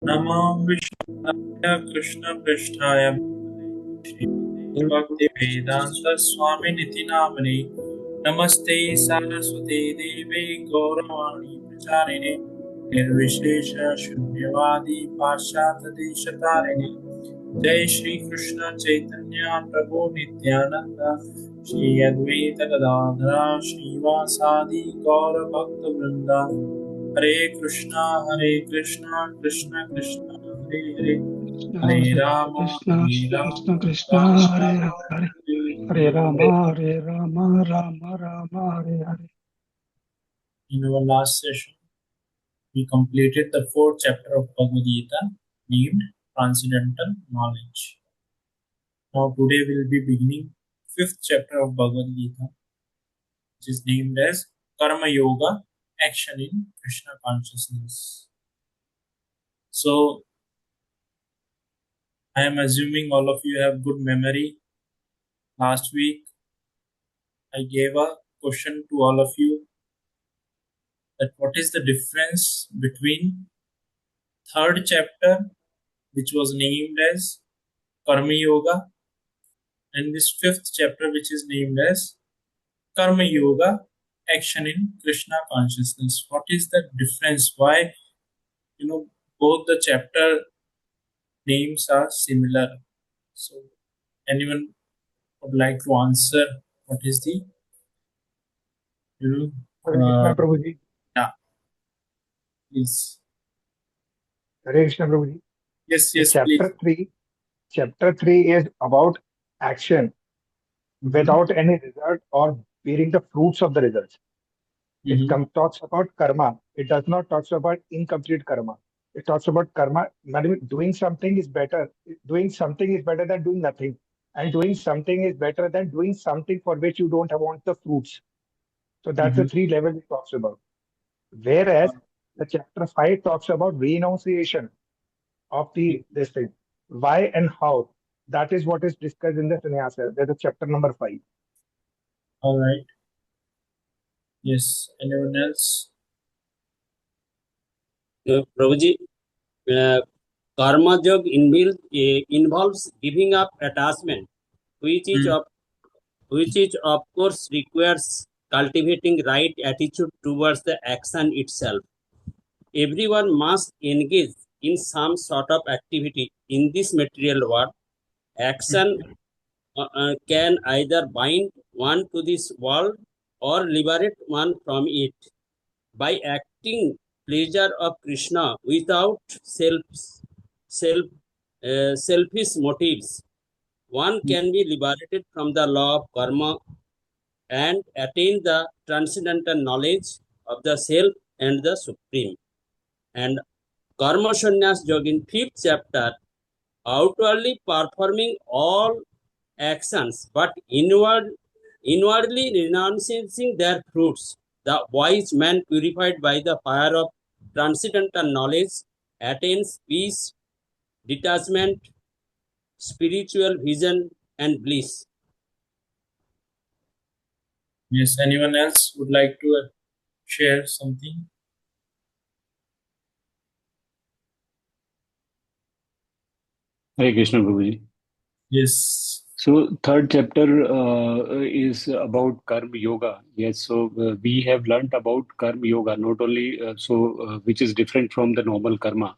नमो विष्णुपादाय कृष्णपृष्ठाय भूतले श्रीमते भक्तिवेदान्त स्वामिनिति नामिने नमस्ते सारस्वते देवे गौरवाणी प्रचारिणे निर्विशेष शून्यवादी पाश्चात्यदेशतारिणे जय श्री कृष्ण चैतन्य प्रभु नित्यानंद श्री अद्वैत गदाधर श्रीवासादि गौर भक्त वृंदा Hare Krishna Krishna Krishna Hare Hare Hare Ram Krishna, Krishna, Krishna, Ram Hare Ram Hare, Hare Hare Hare. Rama, Hare Rama, Rama Rama, Hare Hare. In our last session, we completed the fourth chapter of Bhagavad Gita named Transcendental Knowledge. Now today we'll be beginning fifth chapter of Bhagavad Gita, which is named as Karma Yoga, Action in Krishna Consciousness. So I am assuming all of you have good memory. Last week I gave a question to all of you that what is the difference between third chapter, which was named as Karma Yoga, and this fifth chapter, which is named as Karma Yoga, Action in Krishna Consciousness. What is the difference? Why both the chapter names are similar? So, anyone would like to answer? What is the you Hare know? Krishna Prabhuji. Yeah, please. Hare Krishna Prabhuji. Yes, The yes, please. chapter three is about action Mm-hmm. without any result or bearing the fruits of the results. It Mm-hmm. talks about karma. It does not talk about incomplete karma. It talks about karma. Madam, doing something is better. Doing something is better than doing nothing. And doing something is better than doing something for which you don't want the fruits. So that's the Mm-hmm. three levels it talks about. Whereas the chapter 5 talks about renunciation of the this thing. Why and how? That is what is discussed in the sannyasa. That is chapter number 5. All right. Yes. Anyone else? Prabhuji, uh, karma jog involves giving up attachment, which is Mm-hmm. of course requires cultivating right attitude towards the action itself. Everyone must engage in some sort of activity in this material world. Action can either bind one to this world or liberate one from it. By acting pleasure of Krishna without self selfish motives, one can be liberated from the law of karma and attain the transcendental knowledge of the self and the supreme. And karma sannyas yoga in fifth chapter, outwardly performing all actions, but inwardly renouncing their fruits. The wise man, purified by the fire of transcendental knowledge, attains peace, detachment, spiritual vision, and bliss. Yes. Anyone else would like to share something? Hare Krishna Prabhuji. Yes. So third chapter is about Karma Yoga. Yes, so we have learnt about Karma Yoga, not only which is different from the normal karma.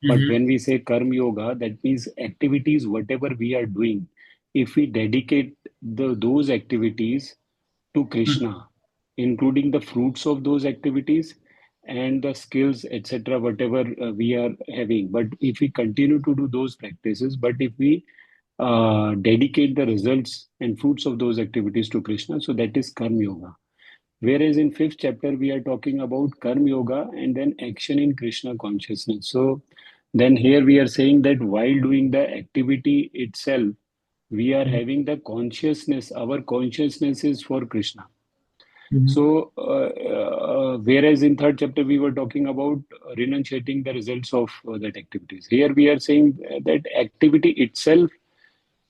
But Mm-hmm. when we say Karma Yoga, that means activities, whatever we are doing, if we dedicate those activities to Krishna, including the fruits of those activities and the skills, etc., whatever we are having. But if we continue to do those practices, but if we dedicate the results and fruits of those activities to Krishna, so that is Karma Yoga. Whereas in fifth chapter, we are talking about Karma Yoga and then action in Krishna consciousness. So then here we are saying that while doing the activity itself, we are having the consciousness, our consciousness is for Krishna. Mm-hmm. So, whereas in third chapter we were talking about renunciating the results of that activities. Here we are saying that activity itself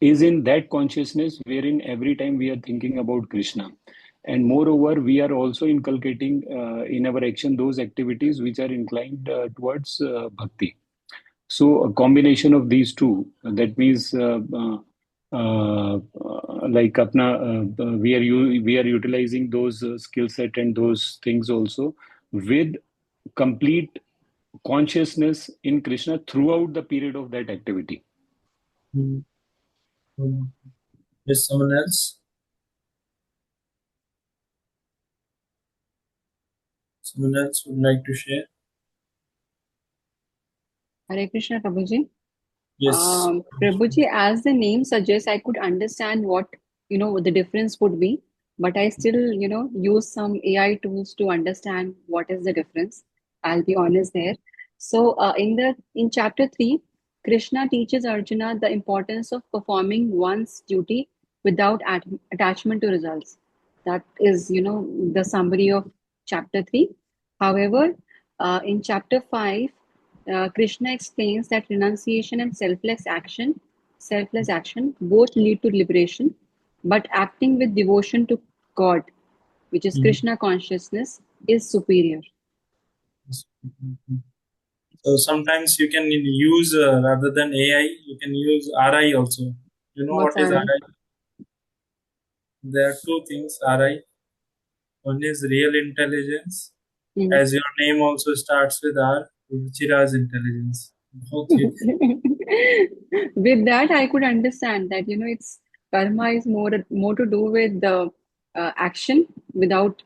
is in that consciousness wherein every time we are thinking about Krishna. And moreover, we are also inculcating in our action those activities which are inclined towards bhakti. So a combination of these two, that means like we are utilizing those skill set and those things also with complete consciousness in Krishna throughout the period of that activity. Hmm. Hmm. Yes, someone else? Someone else would like to share? Hare Krishna, Prabhuji. Yes. Prabhuji, as the name suggests, I could understand what, the difference would be, but I still, use some AI tools to understand what is the difference. I'll be honest there. So, in chapter 3, Krishna teaches Arjuna the importance of performing one's duty without attachment to results. That is, the summary of chapter 3. However, in chapter 5, Krishna explains that renunciation and selfless action both lead to liberation, but acting with devotion to God, which is Hmm. Krishna consciousness, is superior. Yes. Mhm. So sometimes you can use rather than AI, you can use RI also. You know What's what is RI? RI? There are two things RI. One is real intelligence, Mm. as your name also starts with R, Ruchira's intelligence. Both you With that, I could understand that it's karma is more to do with the action without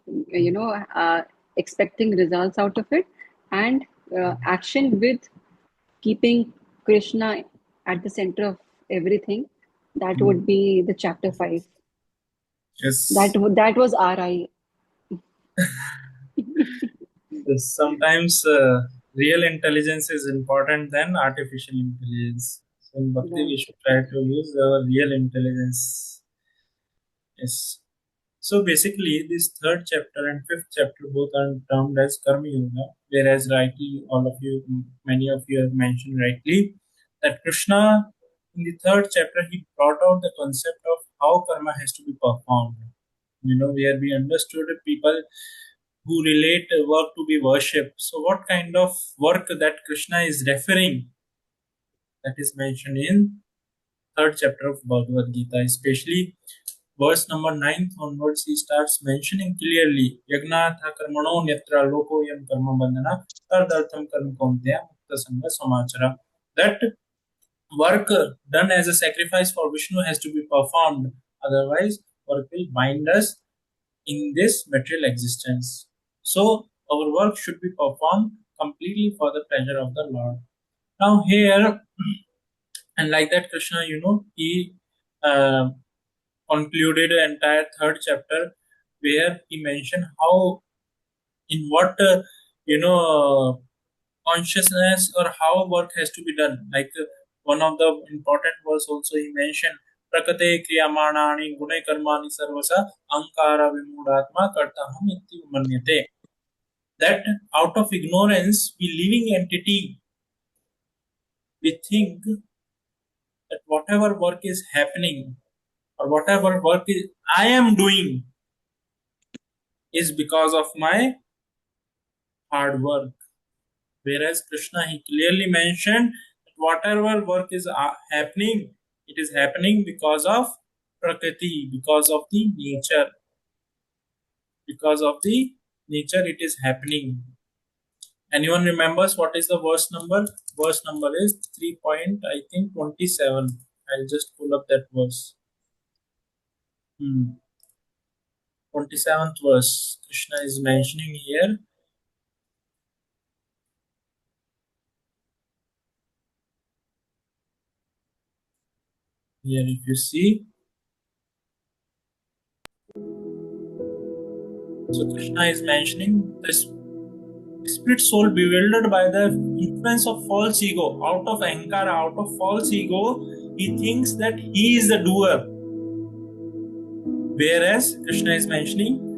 expecting results out of it, and action with keeping Krishna at the center of everything. That can. would be the chapter 5. Yes. That was RI. Yes, sometimes real intelligence is important than artificial intelligence. So in Bhakti, Right. we should try to use our real intelligence. Yes. So basically, this third chapter and fifth chapter both are termed as Karma Yoga, whereas rightly, all of you, many of you have mentioned rightly that Krishna, in the third chapter, he brought out the concept of how karma has to be performed. Where we understood people who relate work to be worship. So, what kind of work that Krishna is referring, that is mentioned in third chapter of Bhagavad Gita, especially verse number 9 onwards, he starts mentioning clearly Yagnatha karmano nyatra loko yam karma bandhana tardartham karma kaunteya mukta sangha samachara. That work done as a sacrifice for Vishnu has to be performed, otherwise, work will bind us in this material existence. So, our work should be performed completely for the pleasure of the Lord. Now, here, and like that, Krishna, he uh, concluded the entire third chapter where he mentioned how, in what, consciousness or how work has to be done. Like one of the important words also he mentioned, Prakate kriyamanani gune karmani sarvasa ankara vimudatma kartaham iti manyate. That out of ignorance, we living entity, we think that whatever work is happening or whatever work is I am doing is because of my hard work. Whereas Krishna, he clearly mentioned that whatever work is happening, it is happening because of Prakriti, because of the nature. Because of the nature, it is happening. Anyone remembers what is the verse number? Verse number is 3 point, I think 27. I'll just pull up that verse. 27th verse. Krishna is mentioning here. Here, if you see, so Krishna is mentioning this spirit soul bewildered by the influence of false ego, out of ahankara, out of false ego, he thinks that he is the doer. Whereas Krishna is mentioning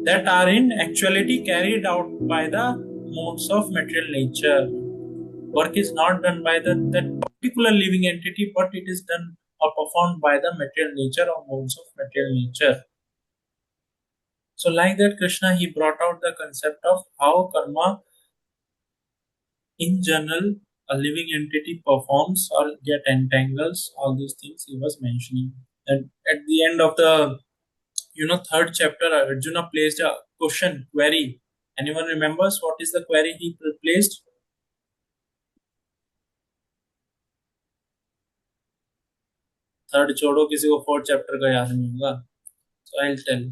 that are in actuality carried out by the modes of material nature. Work is not done by that particular living entity, but it is done or performed by the material nature or modes of material nature. So, like that, Krishna he brought out the concept of how karma in general a living entity performs or get entangles, all these things he was mentioning. And at the end of the third chapter, Arjuna placed a question, query. Anyone remembers what is the query he placed? Third छोड़ो, किसी को fourth chapter का याद नहीं होगा. So I'll tell.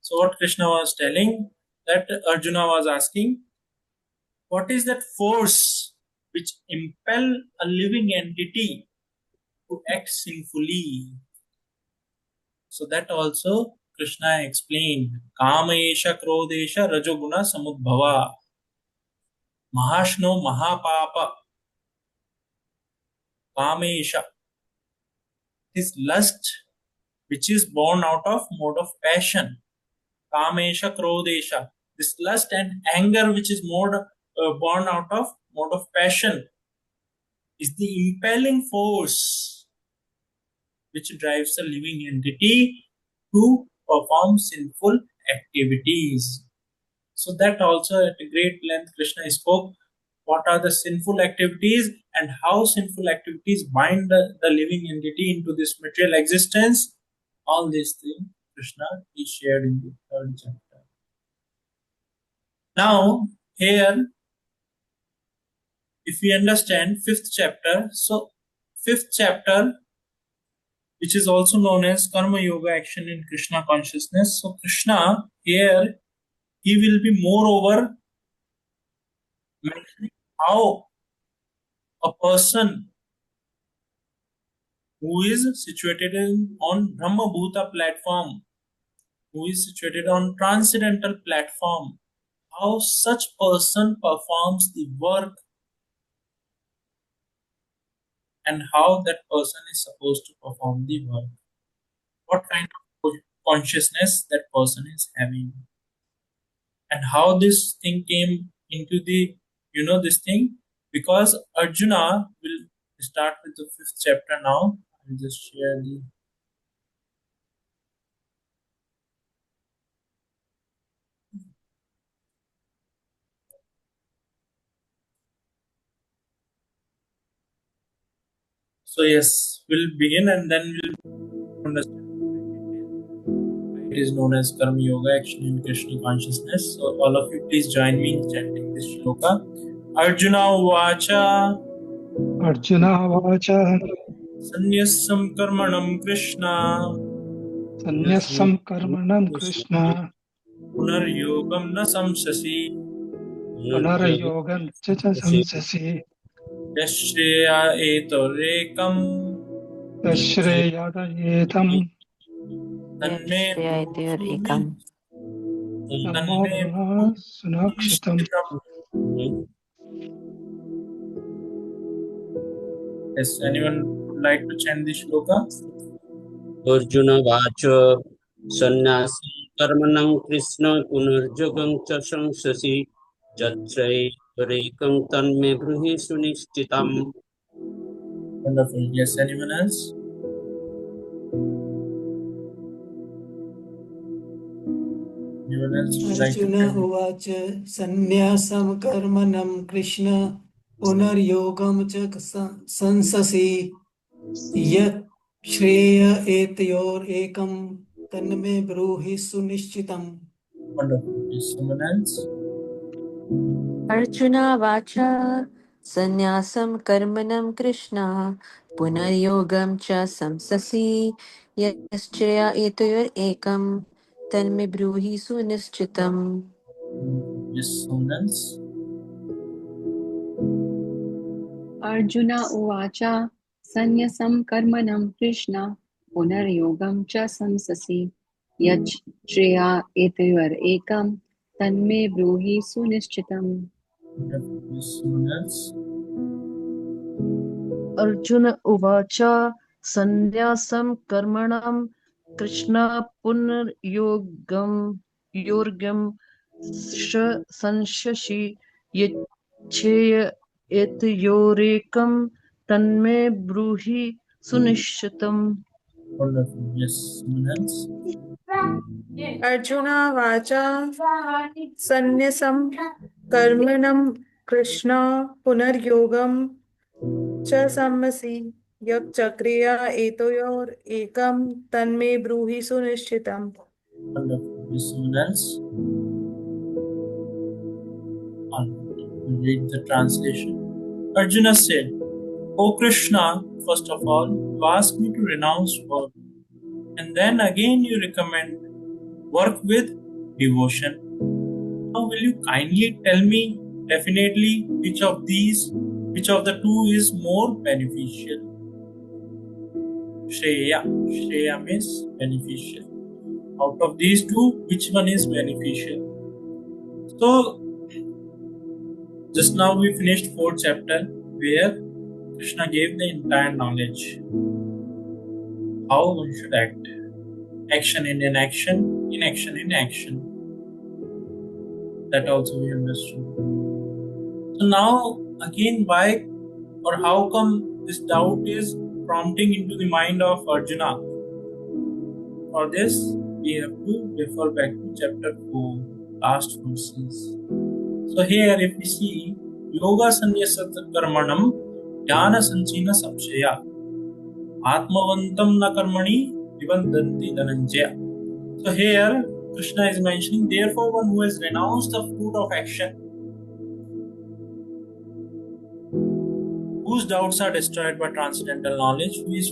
So what Krishna was telling, that Arjuna was asking, what is that force which impel a living entity to act sinfully? So that also Krishna explained. Kamesha krodesha rajoguna samudbhava mahashno mahapapa. Kamesha is lust which is born out of mode of passion. Kamesha krodesha, this lust and anger which is born out of mode of passion is the impelling force which drives a living entity to perform sinful activities. So that also at a great length Krishna spoke what are the sinful activities and how sinful activities bind the living entity into this material existence. All these things Krishna is shared in the third chapter. Now here, if we understand fifth chapter, so fifth chapter, which is also known as Karma Yoga, action in Krishna consciousness. So Krishna here, he will be moreover mentioning how a person who is situated on Brahma Bhuta platform, who is situated on transcendental platform, how such person performs the work and how that person is supposed to perform the work. What kind of consciousness that person is having. And how this thing came into the, this thing, because Arjuna will start with the fifth chapter now. I'll just share the so yes, we'll begin and then we'll understand. It is known as Karma Yoga, action in Krishna consciousness. So all of you please join me in chanting this shloka. Arjuna Vacha Arjuna Vacha Sanyasam Karmanam Krishna Sanyasam Karmanam Krishna Punaryogam na samsasi Punarayogam Chacha Samsasi Yashreya etorekam Tashreyadayetam Tanme Ekam. Namo Brahma Sunakshitam. Yes, anyone would like to chant this shloka? Arjuna Vacha Sannyasi Karmanam Krishna Punarjogam cha Samsasi Jatrai Rekam Tanme Bruhi Sunishtitam. Wonderful. Yes, anyone else? Anyone else would like to Arjuna chant? uvacha sannyasam karmanam Krishna punarjogam cha sansasi yat shreya etyor ekam tanme bruhi sunishchitam. Wonderful. Yes, someone else? Arjuna Vacha Sanyasam Karmanam Krishna Punaryogam cha Samsasi Yaschaya Etoyor Ekam Tanme Bruhi Sunischitam. Yes, someone else? Arjuna Uvacha Sanyasam Karmanam Krishna Punaryogam cha Samsasi Yach Shreya Etayor Ekam Tanme Bruhi Sunishchitam. Wonderful. Yes, someone else? Arjuna Uvacha Sanyasam Karmanam Krishna Yorgam Sanshashi Yecheya Etyorekam Tanme Bruhi Sunishitam. Wonderful. Yes, someone else? Arjuna Vacha Sanyasam Karmanam Krishna Punaryogam च सम्मसि यक्चक्रिया एतयोर एकम तन्मे ब्रूहि सुनिश्चितम्. Wonderful. Is someone else? We'll read the translation. Arjuna said, O Krishna, first of all, you ask me to renounce work, and then again you recommend work with devotion. Now, will you kindly tell me definitely which of the two is more beneficial? Shreya means beneficial. Out of these two, which one is beneficial? So, just now we finished 4th chapter where Krishna gave the entire knowledge. How one should act. Action in inaction, inaction in action. That also we understood. So now again, why or how come this doubt is prompting into the mind of Arjuna? For this, we have to refer back to chapter 4, last verses. So here, if we see, Yoga Sanyasat Karmanam Jnana Sanchina Samshaya Atmavantam Na Karmani Vivandanti Dhananjaya. So here, Krishna is mentioning, therefore, one who has renounced the fruit of action, whose doubts are destroyed by transcendental knowledge, who is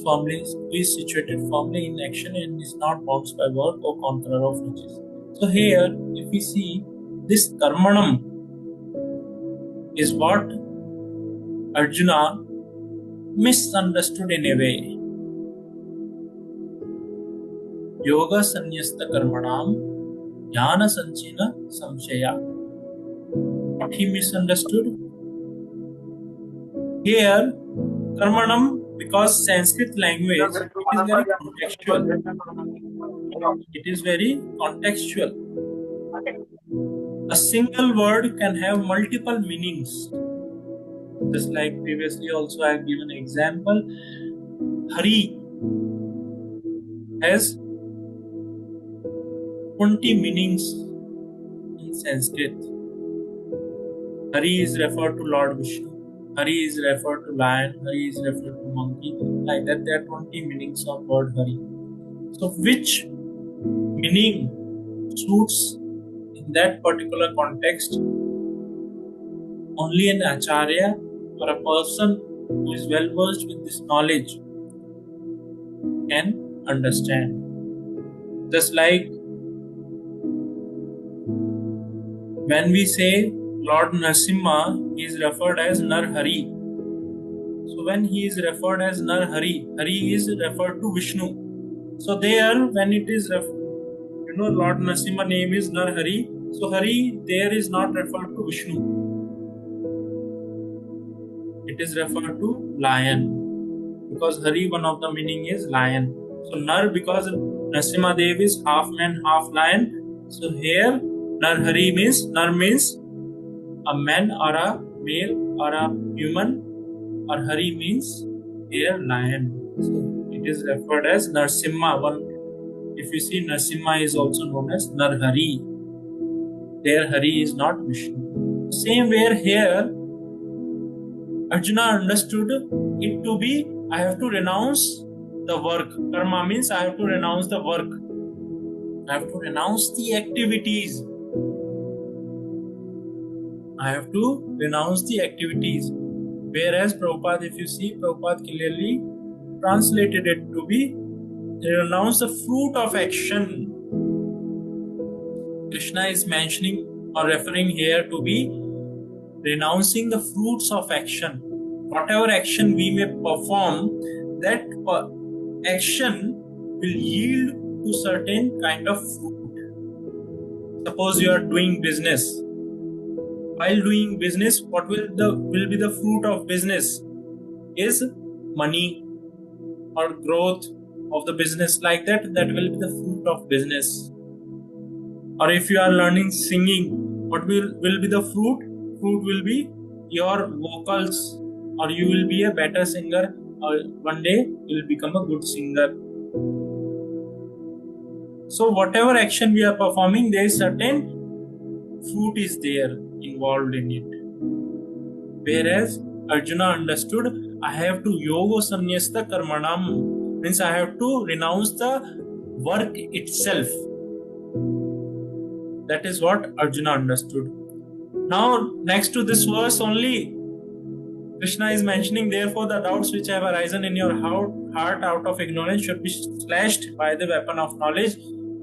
situated firmly in action and is not bound by work or conqueror of riches. So here, if we see, this karmanam is what Arjuna misunderstood in a way. Yoga sanyasta karmanam jnana sanchina samshaya. What he misunderstood? Here, karmanam, because Sanskrit language is very contextual. It is very contextual. A single word can have multiple meanings. Just like previously also I have given an example. Hari has 20 meanings in Sanskrit. Hari is referred to Lord Vishnu. Hari is referred to lion. Hari is referred to monkey. Like that, there are 20 meanings of word Hari. So, which meaning suits in that particular context? Only an acharya or a person who is well versed with this knowledge can understand. Just like when we say Lord Narasimha, he is referred as Narhari. So when he is referred as Narhari, Hari is referred to Vishnu. So there, when it is Lord Narasimha name is Narhari, so Hari there is not referred to Vishnu. It is referred to lion, because Hari, one of the meaning is lion. So Nar, because Narasimha Dev is half man, half lion. So here Narhari means, Nar means a man or a male or a human, or Hari means here lion. So it is referred as Narasimha. If you see, Narasimha is also known as Narhari. There Hari is not Vishnu. Same way here, Arjuna understood it to be, I have to renounce the work. Karma means I have to renounce the work. I have to renounce the activities. I have to renounce the activities. Whereas Prabhupada, if you see, Prabhupada clearly translated it to be renounce the fruit of action. Krishna is mentioning or referring here to be renouncing the fruits of action. Whatever action we may perform, that action will yield to certain kind of fruit. Suppose you are doing business. While doing business, what will be the fruit of business? Is money or growth of the business. Like that will be the fruit of business. Or if you are learning singing, what will be the fruit? Fruit will be your vocals, or you will be a better singer, or one day you will become a good singer. So whatever action we are performing, there is certain fruit is there involved in it. Whereas Arjuna understood, I have to yoga sannyasta karmanam, means I have to renounce the work itself. That is what Arjuna understood. Now, next to this verse only, Krishna is mentioning, therefore, the doubts which have arisen in your heart out of ignorance should be slashed by the weapon of knowledge,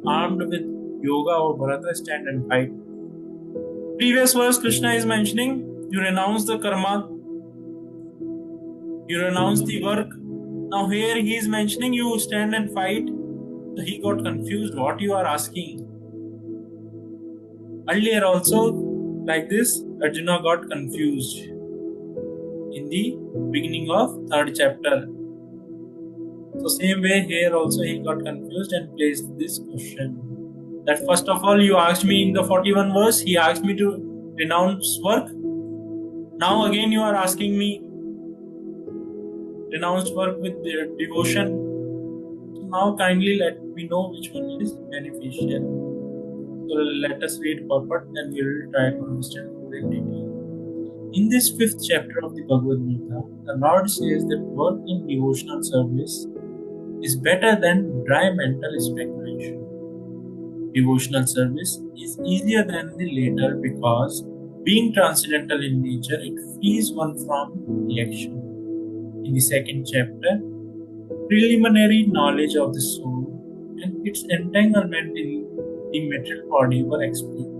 armed with yoga or bharata, stand and fight. Previous verse, Krishna is mentioning, you renounce the karma, you renounce the work. Now here he is mentioning, you stand and fight. So he got confused, what you are asking. Earlier also, like this, Arjuna got confused in the beginning of 3rd chapter. So same way here also he got confused and placed this question. That first of all you asked me in the 41 verse, he asked me to renounce work. Now again you are asking me renounce work with devotion. So now kindly let me know which one is beneficial. So let us read purport, then we will try to understand more in detail. In this 5th chapter of the Bhagavad Gita, the Lord says that work in devotional service is better than dry mental speculation. Devotional service is easier than the later because, being transcendental in nature, it frees one from reaction. In the 2nd chapter, preliminary knowledge of the soul and its entanglement in the material body were explained.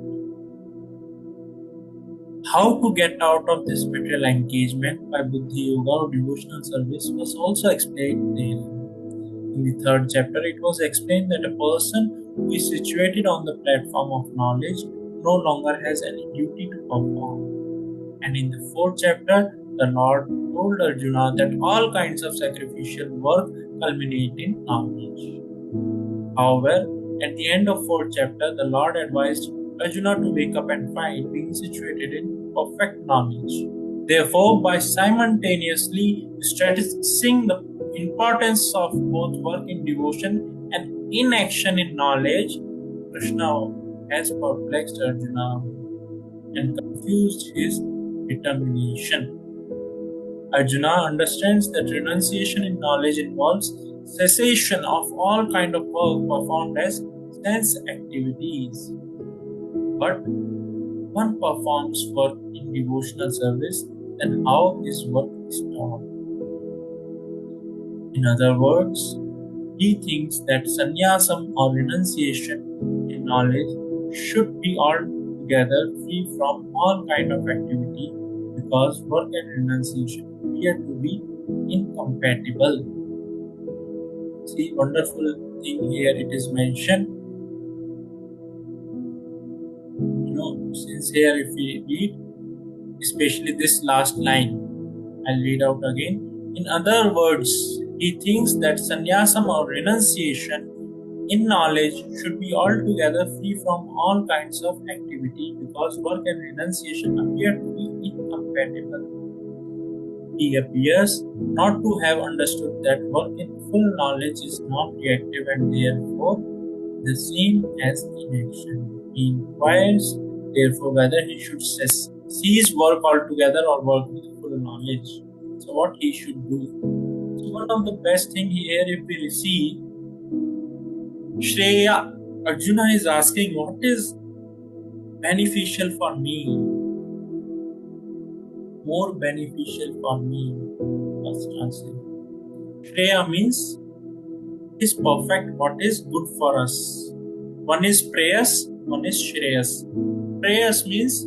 How to get out of this material engagement by Buddhi Yoga or devotional service was also explained there. In the 3rd chapter, it was explained that a person who is situated on the platform of knowledge no longer has any duty to perform. And in the 4th chapter, the Lord told Arjuna that all kinds of sacrificial work culminate in knowledge. However, at the end of 4th chapter, the Lord advised Arjuna to wake up and fight, being situated in perfect knowledge. Therefore, by simultaneously stressing the importance of both work in devotion and inaction in knowledge, Krishna has perplexed Arjuna and confused his determination. Arjuna understands that renunciation in knowledge involves cessation of all kind of work performed as sense activities. But one performs work in devotional service, then how is work stopped? In other words, he thinks that sannyasam or renunciation in knowledge should be altogether free from all kind of activity because work and renunciation appear to be incompatible. See, wonderful thing here it is mentioned. Since here if we read, especially this last line, I'll read out again. In other words, he thinks that sannyasam or renunciation in knowledge should be altogether free from all kinds of activity because work and renunciation appear to be incompatible. He appears not to have understood that work in full knowledge is not reactive and therefore the same as inaction. He inquires therefore whether he should cease work altogether or work with full knowledge. So what he should do? So one of the best thing here if we see Shreya, Arjuna is asking what is beneficial for me, more beneficial for me. First answer. Shreya means is perfect, what is good for us. One is prayas, one is shreyas. Prayas means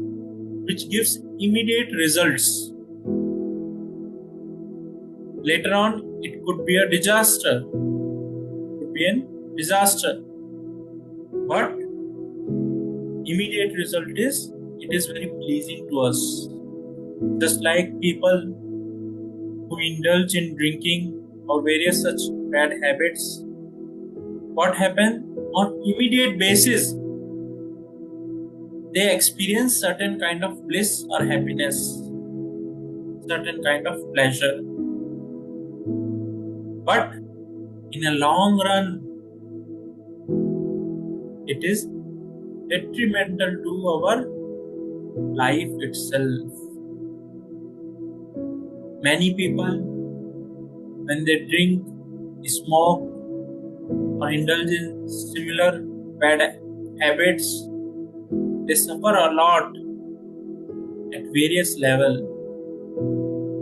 which gives immediate results. Later on, it could be a disaster. But immediate result is it is very pleasing to us. Just like people who indulge in drinking or various such bad habits, what happens on immediate basis? They experience certain kind of bliss or happiness, certain kind of pleasure. But in a long run, it is detrimental to our life itself. Many people, when they drink, smoke, or indulge in similar bad habits, they suffer a lot at various levels.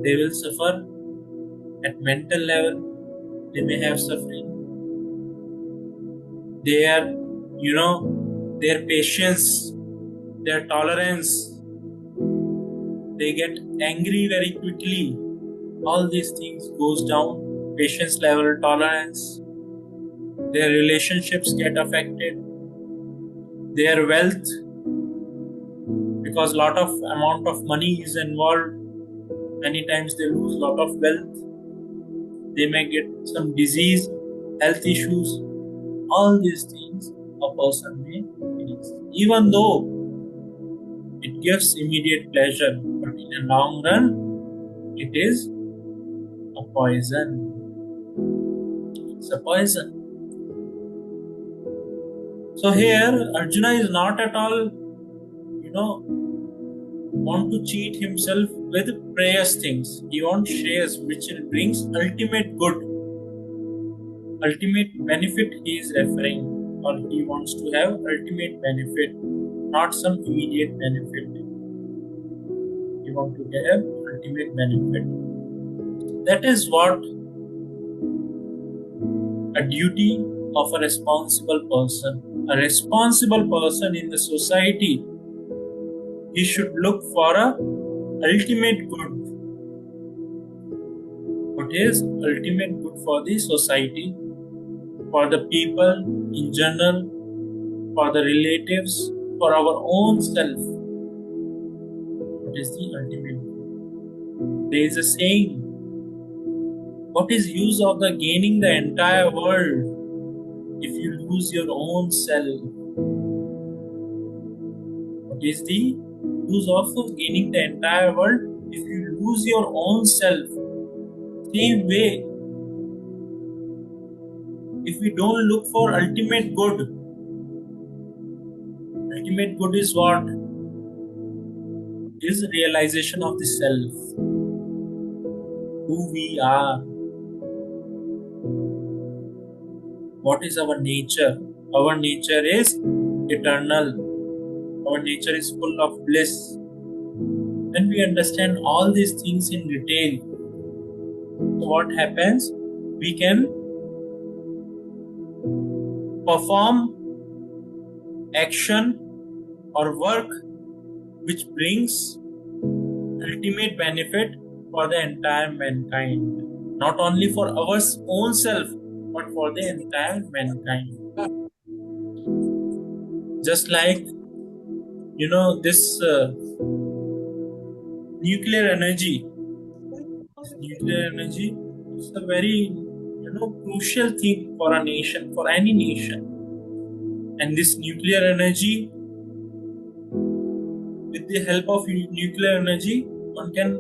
They will suffer at mental level. They may have suffering. Their, their patience, their tolerance, they get angry very quickly. All these things goes down. Patience level, tolerance, their relationships get affected, their wealth, because lot of amount of money is involved. Many times they lose lot of wealth. They may get some disease, health issues. All these things a person may face. Even though it gives immediate pleasure, but in a long run, it is a poison. It's a poison. So here, Arjuna is not at all, want to cheat himself with prayers things. He wants shares which brings ultimate good, ultimate benefit he is referring, or he wants to have ultimate benefit, not some immediate benefit. He wants to have ultimate benefit. That is what a duty of a responsible person. A responsible person in the society, he should look for a ultimate good. What is ultimate good for the society, for the people in general, for the relatives, for our own self? What is the ultimate good? There is a saying, what is use of the gaining the entire world if you lose your own self? What is the use of gaining the entire world if you lose your own self? Same way, if we don't look for ultimate good is what? Is realization of the self, who we are, what is our nature. Our nature is eternal. Our nature is full of bliss. When we understand all these things in detail, so what happens? We can perform action or work which brings ultimate benefit for the entire mankind. Not only for our own self, but for the entire mankind. Just like, this nuclear energy. This nuclear energy is a very, crucial thing for a nation, for any nation. And this nuclear energy, with the help of nuclear energy, one can,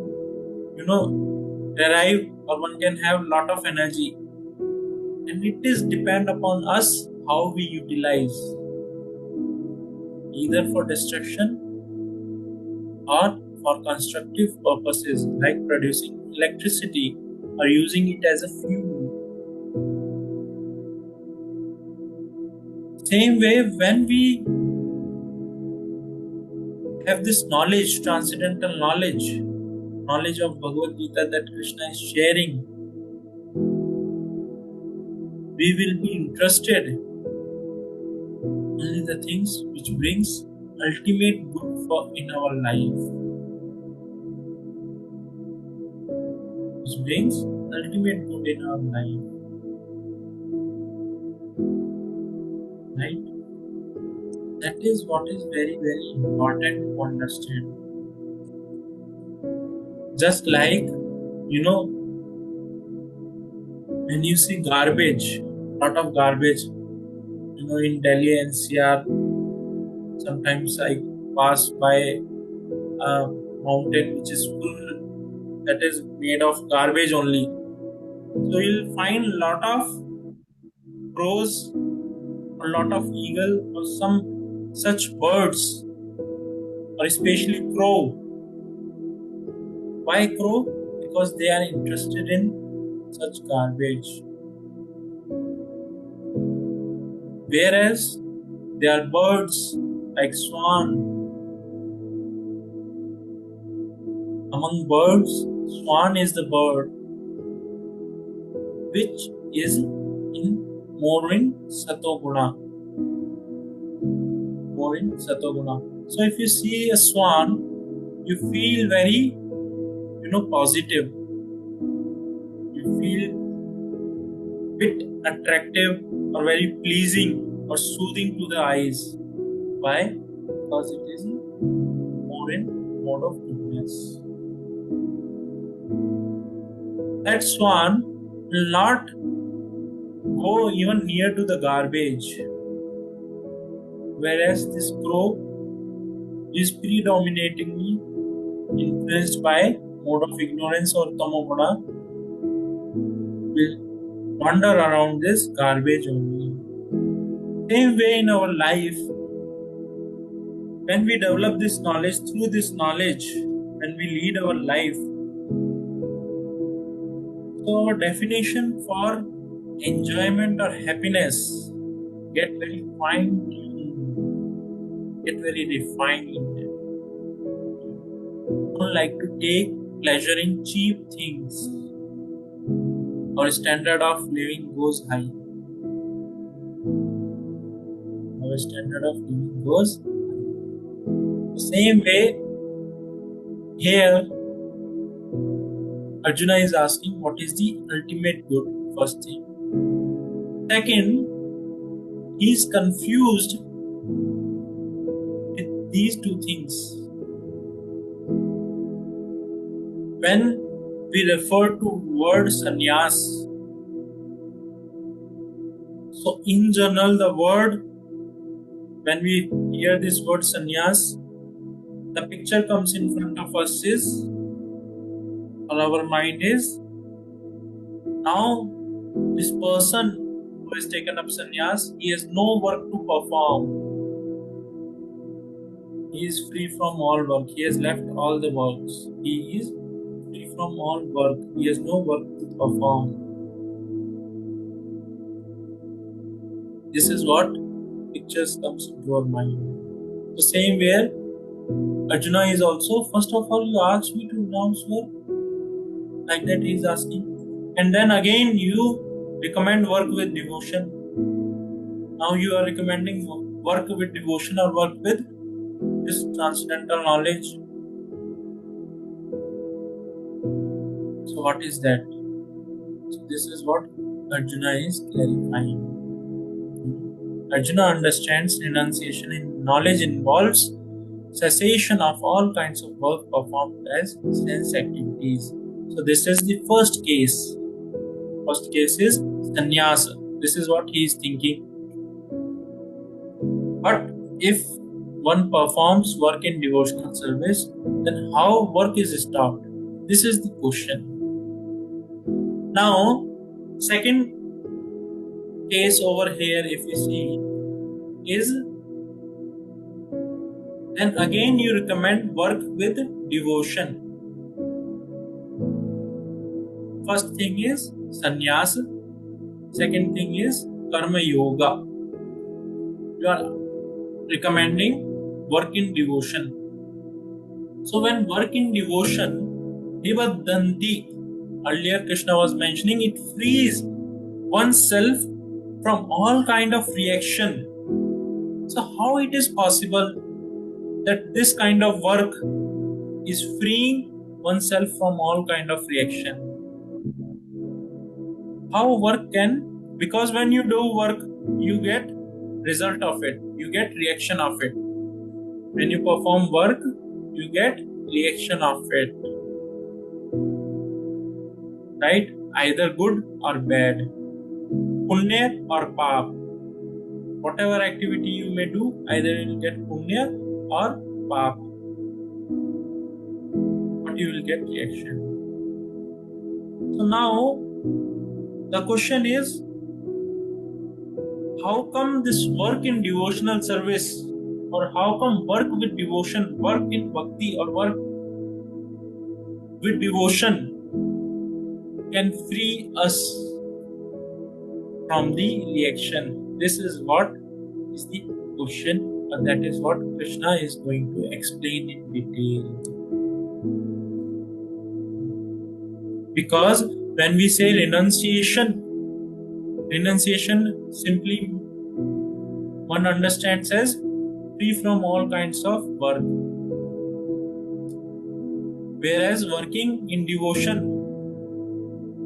derive, or one can have lot of energy. And it is depend upon us how we utilize, either for destruction or for constructive purposes, like producing electricity or using it as a fuel. Same way, when we have this knowledge, transcendental knowledge of Bhagavad Gita that Krishna is sharing, we will be interested only the things which brings ultimate good for in our life, which brings ultimate good in our life, right? That is what is very, very important to understand. Just like, when you see garbage, lot of garbage, in Delhi NCR, sometimes I pass by a mountain which is full, that is made of garbage only. So you'll find a lot of crows, a lot of eagle, or some such birds, or especially crow. Why crow? because they are interested in such garbage. Whereas there are birds like swan. Among birds, swan is the bird which is more in Satoguna. More in Satoguna. So if you see a swan, you feel very, positive. You feel bit attractive or very pleasing or soothing to the eyes. Why? Because it is more in mode of goodness. That swan will not go even near to the garbage. Whereas this crow is predominantly influenced by mode of ignorance or tamoguna, will wander around this garbage only. Same way in our life, when we develop this knowledge, through this knowledge, when we lead our life, so our definition for enjoyment or happiness get very fine-tuned, get very refined in it. Don't like to take pleasure in cheap things. Our standard of living goes high. Our standard of living goes high. The same way, here Arjuna is asking what is the ultimate good, first thing. Second, he is confused with these two things. When we refer to word sannyas, so in general the word, when we hear this word sannyas, the picture comes in front of us is, or our mind is, now this person who has taken up sannyas, he has no work to perform. He is free from all work. He has left all the works. He is free from all work. He has no work to perform. This is what pictures comes into our mind. The same way, Arjuna is also, first of all, you ask me to renounce work. Like that he is asking. And then again you recommend work with devotion. Now you are recommending work with devotion or work with this transcendental knowledge. So what is that? So this is what Arjuna is clarifying. Arjuna understands renunciation in knowledge involves cessation of all kinds of work performed as sense activities. So this is the first case. First case is sannyasa. This is what he is thinking. But if one performs work in devotional service, then how work is stopped? This is the question. Now, second case over here, if you see, is then again you recommend work with devotion. First thing is sannyas. Second thing is karma yoga. You are recommending work in devotion. So when work in devotion, Nivadanti, earlier Krishna was mentioning, it frees oneself from all kind of reaction. So how it is possible that this kind of work is freeing oneself from all kind of reaction? How work can, because when you do work, you get result of it, you get reaction of it. When you perform work, you get reaction of it. Right? Either good or bad. Punya or pap. Whatever activity you may do, either you will get punya or pap. But you will get reaction. So now, the question is, how come this work in devotional service, or how come work with devotion, work in bhakti or work with devotion can free us from the reaction? This is what is the question, and that is what Krishna is going to explain in detail. Because when we say renunciation simply one understands as free from all kinds of work. Whereas working in devotion,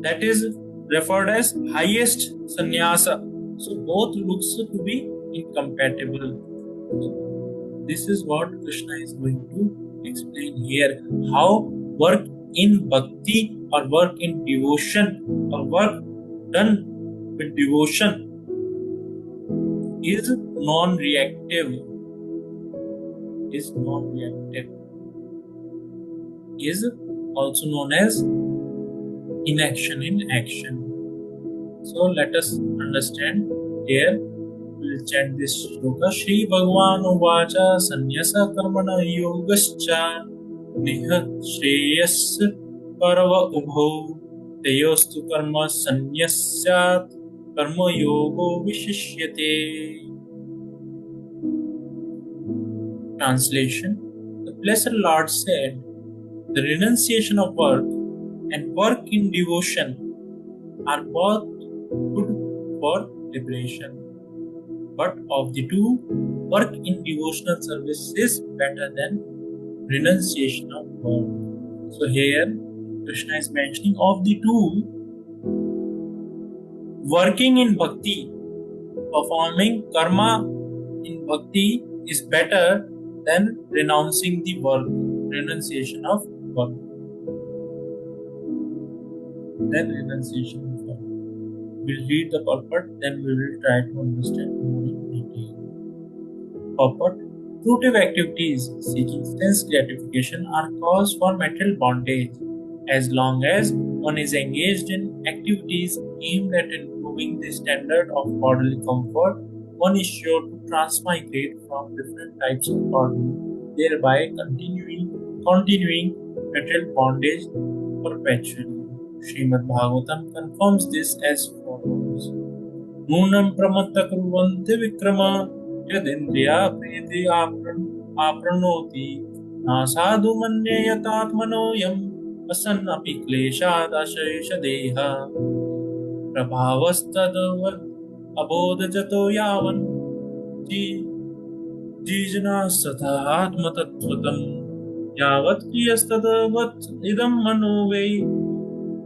that is referred as highest sannyasa. So both looks to be incompatible. This is what Krishna is going to explain here. How work in bhakti or work in devotion or work done with devotion is non-reactive. Is also known as inaction in action. So let us understand here. We will chant this shloka. Shri Bhagavan Uvacha Sanyasa Karmana Yogascha Nihat Shreyas Parava Ubho Teyostu Karma Sanyasyat Karma Yogo Vishishyate. Translation. The Blessed Lord said, the renunciation of work and work in devotion are both good for liberation. But of the two, work in devotional service is better than renunciation of work. So here, Krishna is mentioning of the two, working in bhakti, performing karma in bhakti is better than renouncing the work, renunciation of work. We'll read the purport, then we will try to understand more in detail. Purport. Fruitive activities seeking sense gratification are cause for material bondage. As long as one is engaged in activities aimed at improving the standard of bodily comfort, one is sure to transmigrate from different types of body, thereby continuing material bondage perpetually. Srimad Bhagavatam confirms this as follows. Nunam pramatta kurvante vikrama yadindriya priti apranoti nasadu manyayatatmano yam asan api kleshad ashesha deha prabhavastadavad abodhajato yavan jijna satha atmatattvatam yavat kriyastadavat idam manovei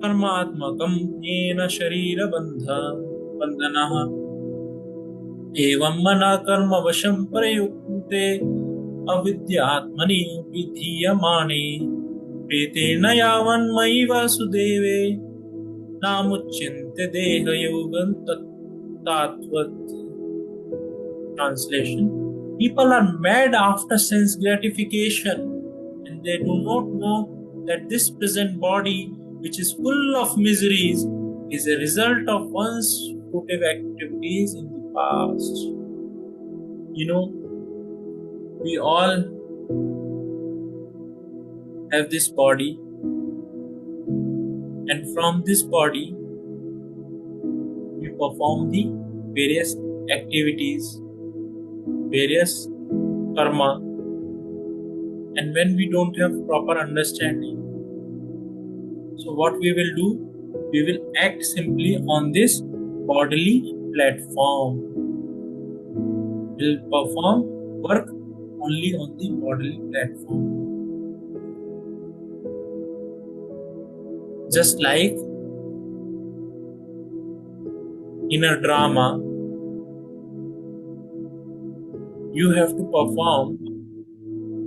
कर्मात्मकं येन शरीरबन्धनः एवं मना कर्मवशं प्रयुक्ते अविद्यात्मनि विधीयमाने प्रेतेन यावन्मयि वासुदेवे नामुच्यन्ते देहयोगं तत्त्वात्. Translation. People are mad after sense gratification, and they do not know that this present body, which is full of miseries, is a result of one's fruitive activities in the past. We all have this body, and from this body, we perform the various activities, various karma, and when we don't have proper understanding, so what we will do? We will act simply on this bodily platform. We will perform work only on the bodily platform. Just like in a drama, you have to perform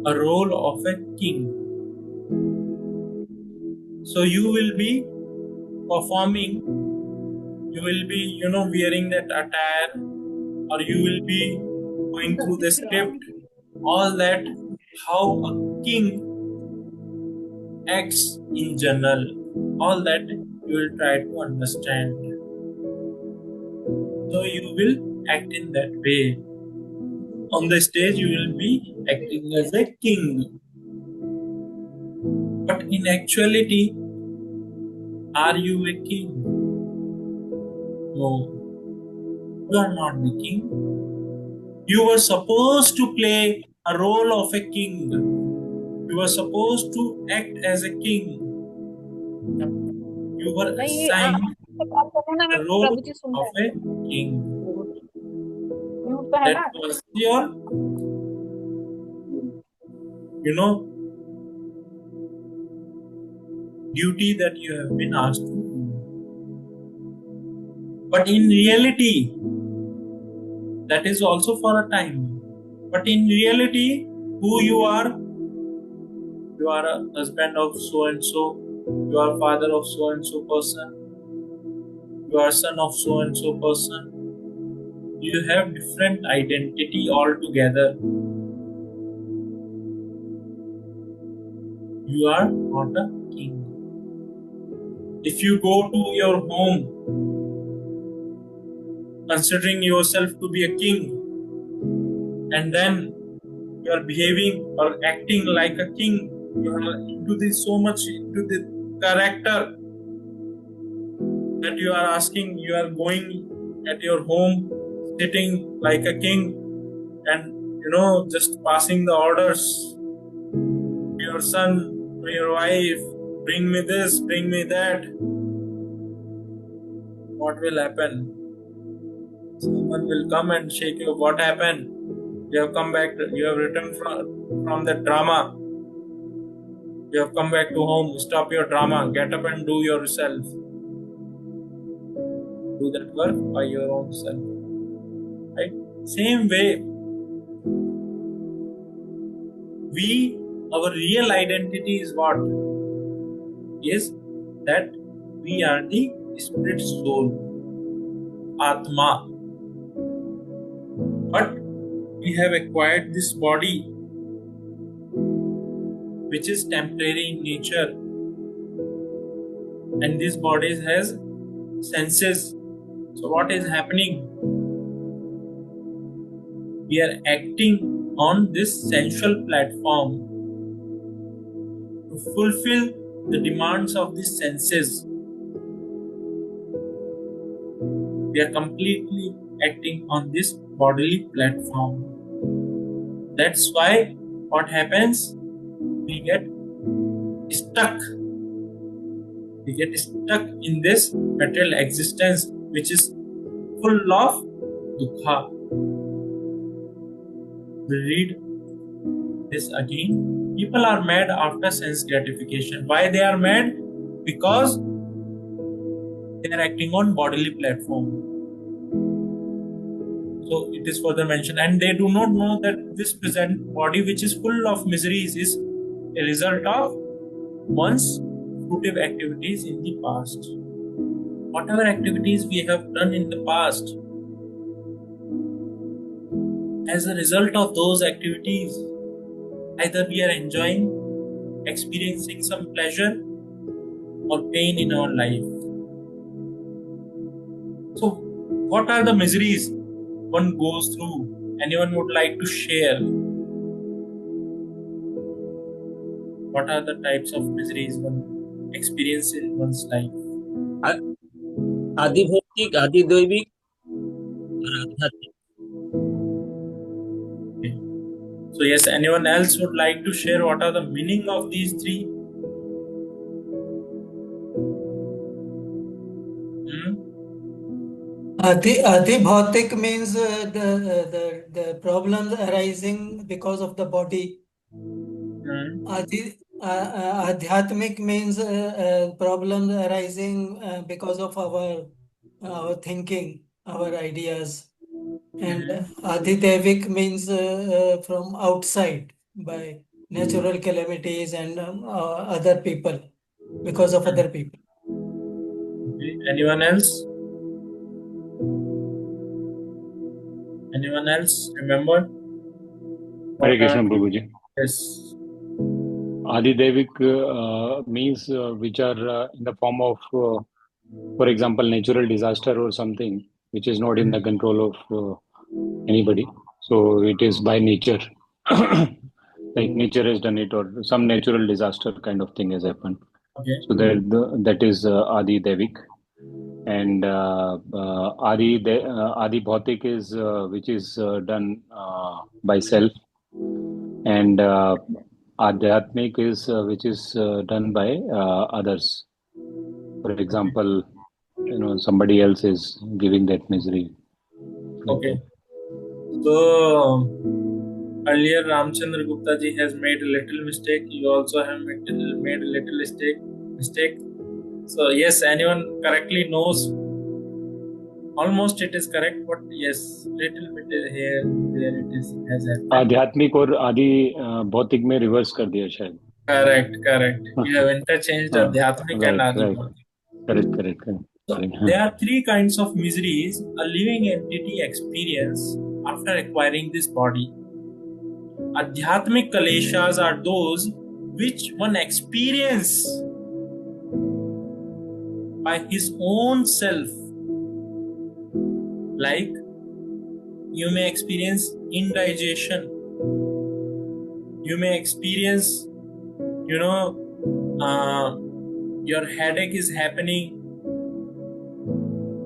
a role of a king. So you will be performing, you will be, wearing that attire, or you will be going through the script, all that, how a king acts in general, all that you will try to understand. So you will act in that way. On the stage, you will be acting as a king. But in actuality, Are you a king? No, you are not the king. You were supposed to play a role of a king. You were supposed to act as a king. You were नहीं assigned आपसे call करो ना, मैं the role Prabhu ji सुन of रहे a king. हैं mute पे है That ना। was your, duty that you have been asked to do. But in reality, that is also for a time. But in reality, who you are a husband of so and so, you are father of so and so person, you are son of so and so person. You have different identity altogether. You are not a king. If you go to your home considering yourself to be a king, and then you are behaving or acting like a king, you are into this so much into the character that you are asking, you are going at your home sitting like a king and just passing the orders to your son, to your wife, bring me this, bring me that. What will happen? Someone will come and shake you. What happened? You have come back, you have returned from the drama. You have come back to home. Stop your drama. Get up and do yourself. Do that work by your own self. Right? Same way, our real identity is what? Is that we are the spirit soul, Atma. But we have acquired this body, which is temporary in nature. And this body has senses. So what is happening? We are acting on this sensual platform to fulfill the demands of the senses. We are completely acting on this bodily platform. That's why what happens? We get stuck. We get stuck in this material existence, which is full of dukkha. We read this again. People are mad after sense gratification. Why they are mad? Because they are acting on bodily platform. So it is further mentioned, and they do not know that this present body, which is full of miseries, is a result of one's fruitive activities in the past. Whatever activities we have done in the past, as a result of those activities, either we are enjoying, experiencing some pleasure or pain in our life. So, what are the miseries one goes through? Anyone would like to share? What are the types of miseries one experiences in one's life? आदि भौतिक, आदि दैविक और आध्यात्मिक। Okay. So yes, anyone else would like to share what are the meaning of these three? Adhibhautik means the problems arising because of the body. Adhyatmic means problems arising because of our thinking, our ideas. And Adhidevik means from outside by natural calamities and other people, because of other people. Okay. Anyone else? Anyone else remember? Hare Krishna, Prabhuji. Yes. Adidevik means which are in the form of, for example, natural disaster or something which is not in the control of anybody. So it is by nature, like nature has done it, or some natural disaster kind of thing has happened. Okay. So that is Adi Devik, and Adi Bhautik is which is done by self, and Adhyatmic is which is done by others. For example, somebody else is giving that misery like Okay. that. So earlier Ramchandra Gupta ji has made a little mistake. You also have made a little mistake. So yes, anyone correctly knows. Almost it is correct, but yes, little bit here there it is has happened. आध्यात्मिक और आदि भौतिक में reverse कर दिया शायद. Correct. You have interchanged Adhyatmic and Right, Adi right. Bhautik. Correct. So Sorry. there are three kinds of miseries a living entity experience after acquiring this body. Adhyatmic kaleshas are those which one experience by his own self. Like you may experience indigestion. You may experience, your headache is happening.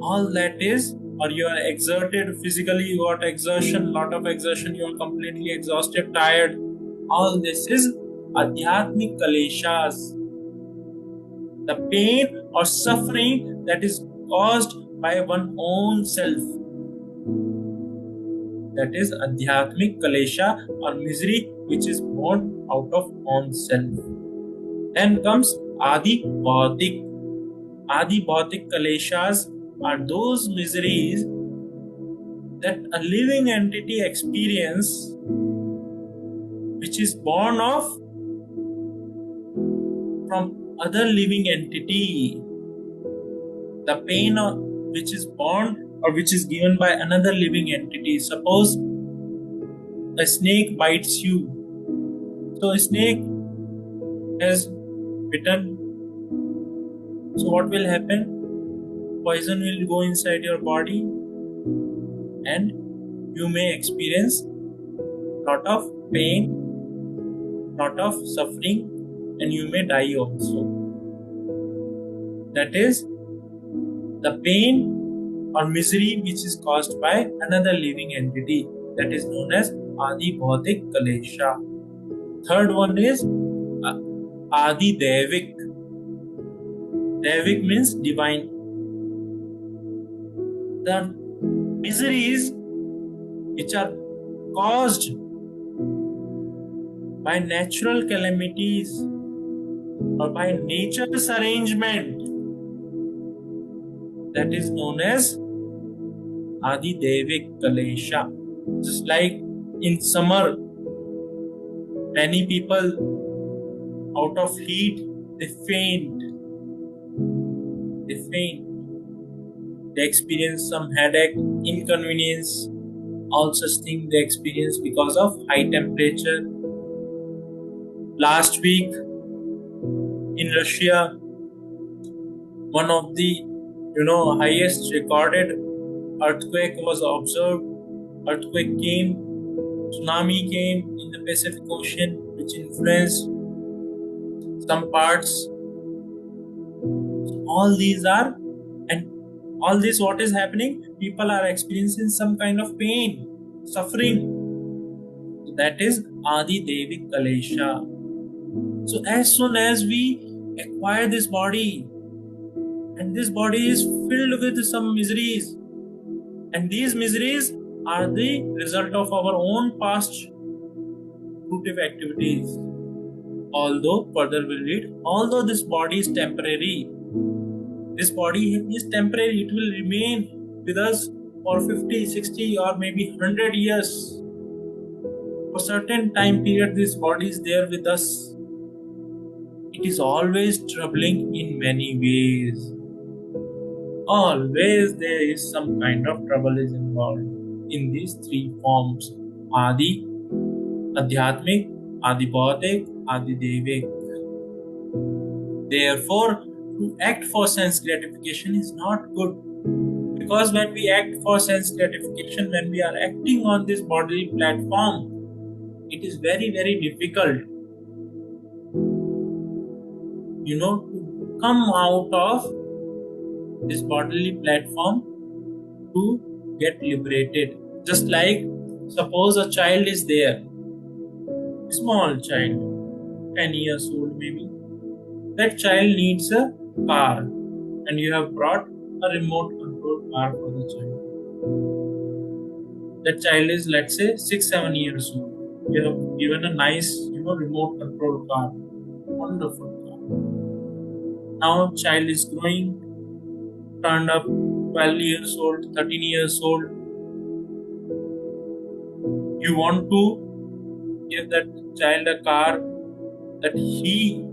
All that is, or you are exerted physically, you got exertion, lot of exertion, you are completely exhausted, tired. All this is adhyatmic kaleshas. The pain or suffering that is caused by one's own self. That is adhyatmic kalesha or misery which is born out of own self. Then comes Adi Bhautik. Adi Bhautik kaleshas are those miseries that a living entity experience which is born of from other living entity. The pain which is born or which is given by another living entity. Suppose a snake bites you. So a snake has bitten. So what will happen? Poison will go inside your body and you may experience lot of pain, lot of suffering, and you may die also. That is the pain or misery which is caused by another living entity. That is known as Adi Bhautik Kalesha. Third one is Adi Devik. Devik means divine. The miseries which are caused by natural calamities or by nature's arrangement, that is known as Adi Devik Kalesha. Just like in summer, many people out of heat they faint. They experience some headache, inconvenience, all such things they experience because of high temperature. Last week in Russia, one of the highest recorded earthquake was observed. Earthquake came, tsunami came in the Pacific Ocean, which influenced some parts. All these are, and all this what is happening? People are experiencing some kind of pain, suffering. That is Adi Devik Kalesha. So as soon as we acquire this body, and this body is filled with some miseries, and these miseries are the result of our own past fruitive activities. Although further we'll read, although this body is temporary, this body is temporary, it will remain with us for 50, 60 or maybe 100 years. For certain time period, this body is there with us. It is always troubling in many ways. Always there is some kind of trouble is involved in these three forms: Adi, Adhyatmic, Adi Bhautik, Adi Devik. Therefore, to act for sense gratification is not good. Because when we act for sense gratification, when we are acting on this bodily platform, it is very, very difficult, to come out of this bodily platform to get liberated. Just like, suppose a child is there, small child, 10 years old maybe. That child needs a car, and you have brought a remote control car for the child. That child is, let's say, 6-7 years old. You have given a nice, remote control car, wonderful car. Now child is growing, turned up 12 years old, 13 years old. You want to give that child a car that he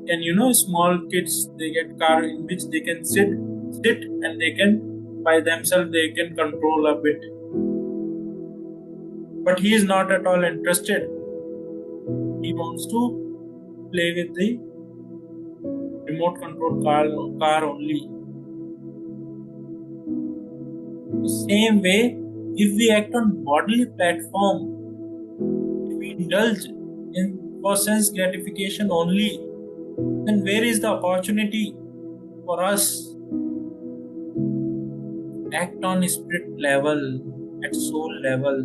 can, small kids, they get car in which they can sit and they can, by themselves, they can control a bit. But he is not at all interested. He wants to play with the remote control car only. The same way, if we act on bodily platform, if we indulge in for sense gratification only, then where is the opportunity for us to act on spirit level, at soul level?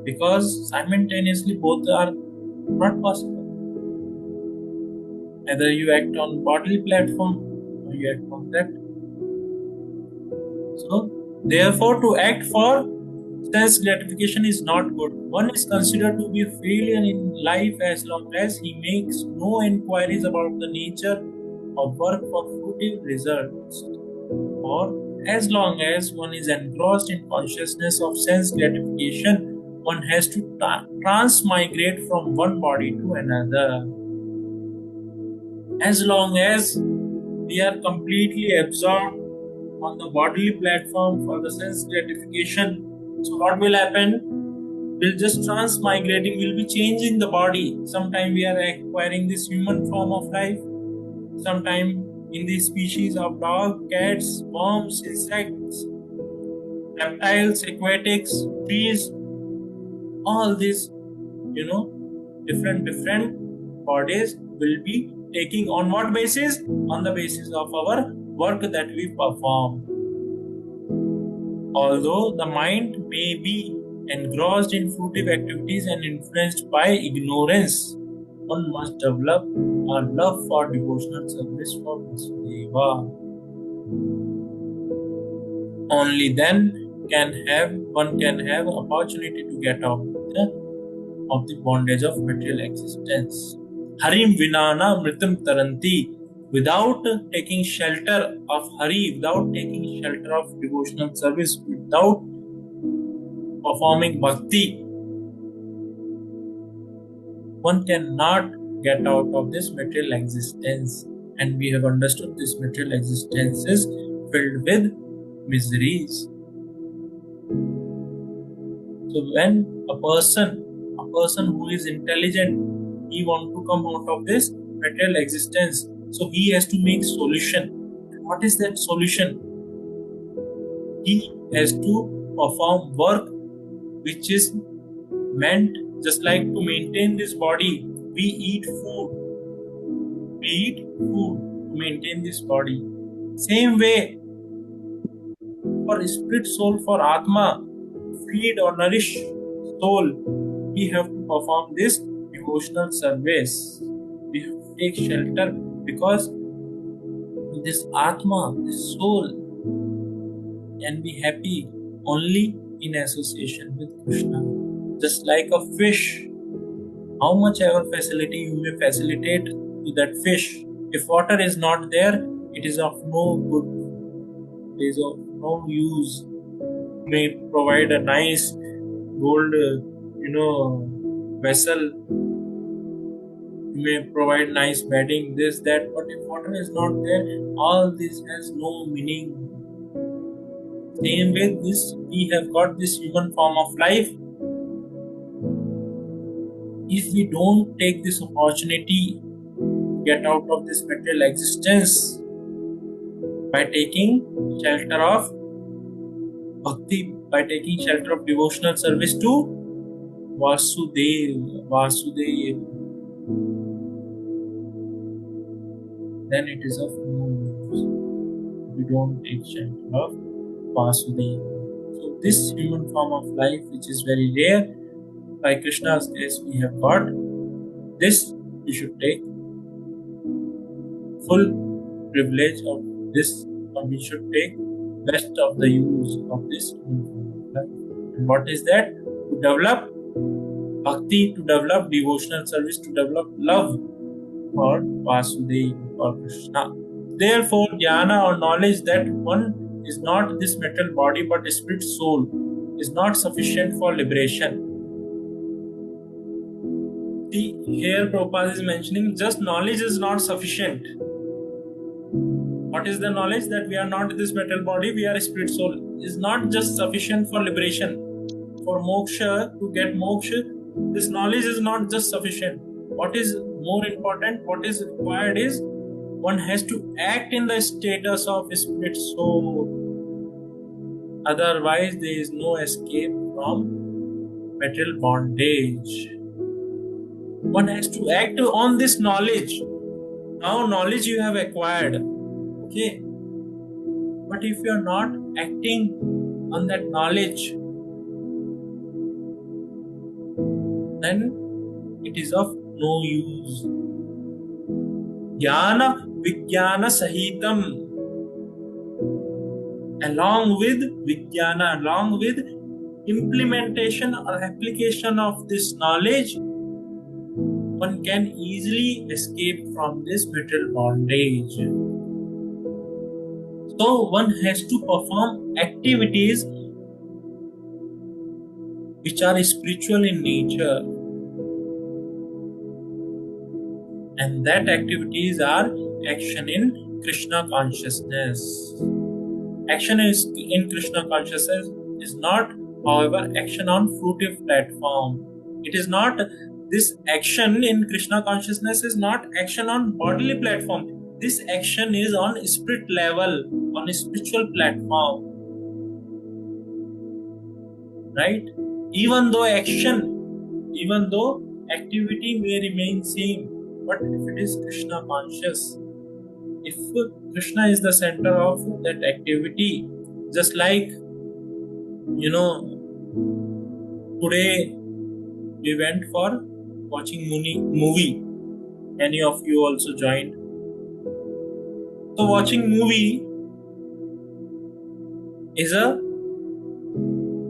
Because simultaneously both are not possible. Either you act on bodily platform or you act on that. So, therefore, to act for sense gratification is not good. One is considered to be a failure in life as long as he makes no inquiries about the nature of work for fruitive results, or as long as one is engrossed in consciousness of sense gratification, one has to transmigrate from one body to another. As long as we are completely absorbed on the bodily platform for the sense gratification, so what will happen? We'll just transmigrating, we'll be changing the body. Sometime we are acquiring this human form of life, sometime in the species of dog, cats, worms, insects, reptiles, aquatics, trees, all these, different bodies will be taking on what basis? On the basis of our work that we perform. Although the mind may be engrossed in fruitive activities and influenced by ignorance, one must develop a love for devotional service for Vasudeva. Only then one can have opportunity to get out of the bondage of material existence. Harim vinana mritam taranti. Without taking shelter of Hari, without taking shelter of devotional service, without performing bhakti, one cannot get out of this material existence. And we have understood this material existence is filled with miseries. So when a person who is intelligent, he wants to come out of this material existence, so he has to make solution. What is that solution? He has to perform work which is meant, just like to maintain this body. We eat food to maintain this body. Same way, for spirit soul, for Atma, feed or nourish soul, we have to perform this devotional service. We have to take shelter, because this Atma, this soul, can be happy only in association with Krishna. Just like a fish, how much ever facility you may facilitate to that fish, if water is not there, it is of no good, it is of no use. You may provide a nice gold, vessel, you may provide nice bedding, this, that, but if water is not there, all this has no meaning. Same way, we have got this human form of life. If we don't take this opportunity to get out of this material existence by taking shelter of bhakti, by taking shelter of devotional service to Vasudev. then it is of no use. We don't take shelter of Vasudeva. So this human form of life, which is very rare, by Krishna's grace we have got this. We should take full privilege of this, or we should take best of the use of this human form of life. And what is that? To develop bhakti, to develop devotional service, to develop love for Vasudeva, for Krishna. Therefore, jnana or knowledge that one is not this material body but spirit soul is not sufficient for liberation. See, here Prabhupada is mentioning just knowledge is not sufficient. What is the knowledge? That we are not this material body, we are spirit soul, is not just sufficient for liberation. For moksha, to get moksha, this knowledge is not just sufficient. What is more important, what is required is one has to act in the status of spirit soul. Otherwise, there is no escape from material bondage. One has to act on this knowledge. Now, knowledge you have acquired. Okay. But if you are not acting on that knowledge, then it is of no use. Jnana Vijnana Sahitam. Along with Vijnana, along with implementation or application of this knowledge, one can easily escape from this material bondage. So one has to perform activities which are spiritual in nature. And that activities are action in Krishna consciousness. Action in Krishna consciousness is not, however, action on fruitive platform. It is not, this action in Krishna consciousness is not action on bodily platform. This action is on spirit level, on a spiritual platform. Right? Even though activity may remain same, but if it is Krishna conscious, if Krishna is the center of that activity, just like, today we went for watching movie. Many of you also joined. So watching movie is a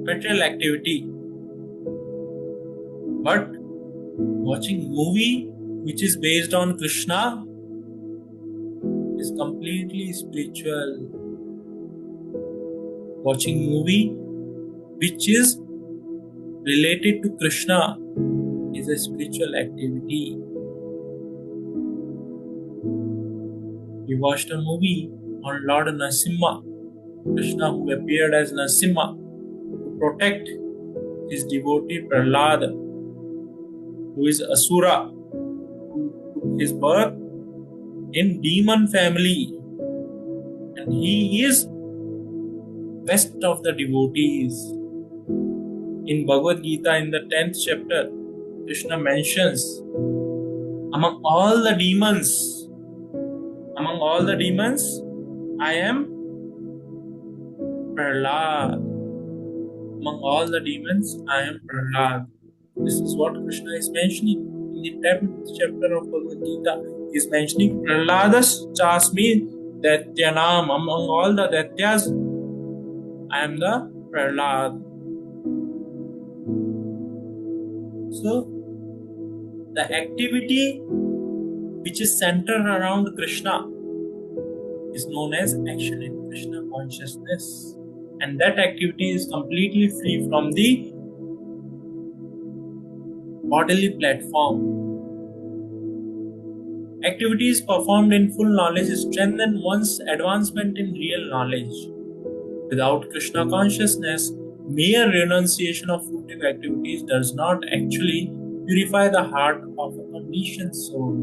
material activity, but watching movie which is based on Krishna is completely spiritual. Watching movie which is related to Krishna is a spiritual activity. We watched a movie on Lord Narasimha, Krishna who appeared as Narasimha to protect his devotee Prahlad, who is Asura, who took his birth in demon family, and he is best of the devotees. In Bhagavad Gita, in the 10th chapter, Krishna mentions among all the demons, I am Prahlad. Among all the demons, I am Prahlad. This is what Krishna is mentioning in the 10th chapter of Bhagavad Gita. He is mentioning Prahladas Chasmi Daityanam. Among all the Daityas, I am the Prahlad. So, the activity which is centered around Krishna is known as action in Krishna consciousness. And that activity is completely free from the bodily platform. Activities performed in full knowledge strengthen one's advancement in real knowledge. Without Krishna consciousness, mere renunciation of fruitive activities does not actually purify the heart of a conditioned soul.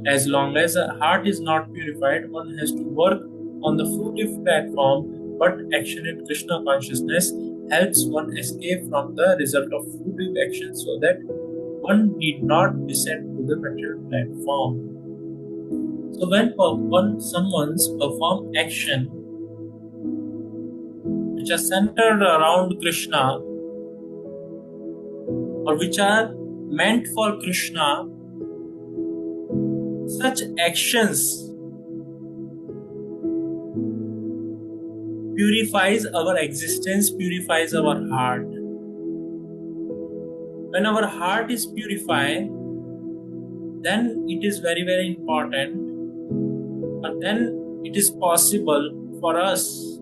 As long as a heart is not purified, one has to work on the fruitive platform, but action in Krishna consciousness helps one escape from the result of fruitive action so that one need not descend to the material platform. So when someone's perform action which are centered around Krishna or which are meant for Krishna, such actions purifies our existence, purifies our heart. When our heart is purified, then it is very, very important, but then it is possible for us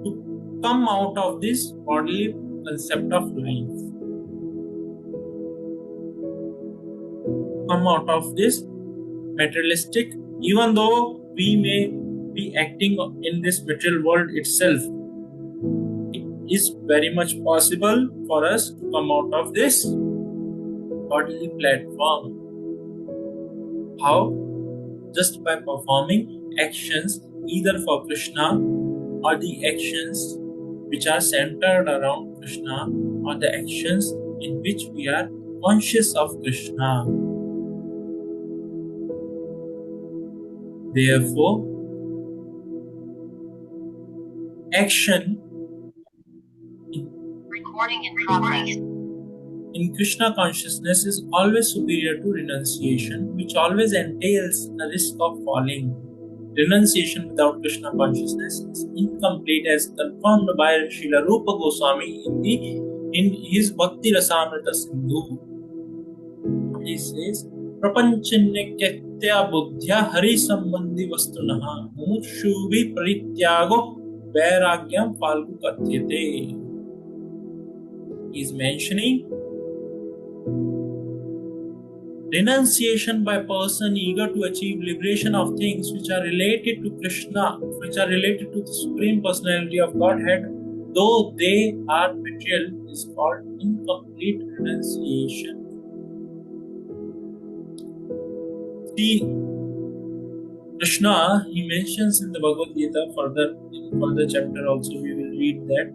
to come out of this bodily concept of life, come out of this materialistic, even though we may be acting in this material world itself, it is very much possible for us to come out of this bodily platform. How? Just by performing actions either for Krishna or the actions which are centered around Krishna or the actions in which we are conscious of Krishna. Therefore, action in Krishna consciousness is always superior to renunciation, which always entails a risk of falling. Renunciation without Krishna consciousness is incomplete, as confirmed by Srila Rupa Goswami in his Bhakti Rasamrita Sindhu. He says, Prapanchanyakya buddhya hari sambandhi vastunaha mumukshuvi parityago vairagyam falgu katyate. He is mentioning renunciation by person eager to achieve liberation of things which are related to Krishna, which are related to the Supreme Personality of Godhead, though they are material, is called incomplete renunciation. See, Krishna, he mentions in the Bhagavad Gita, further in further chapter also we will read that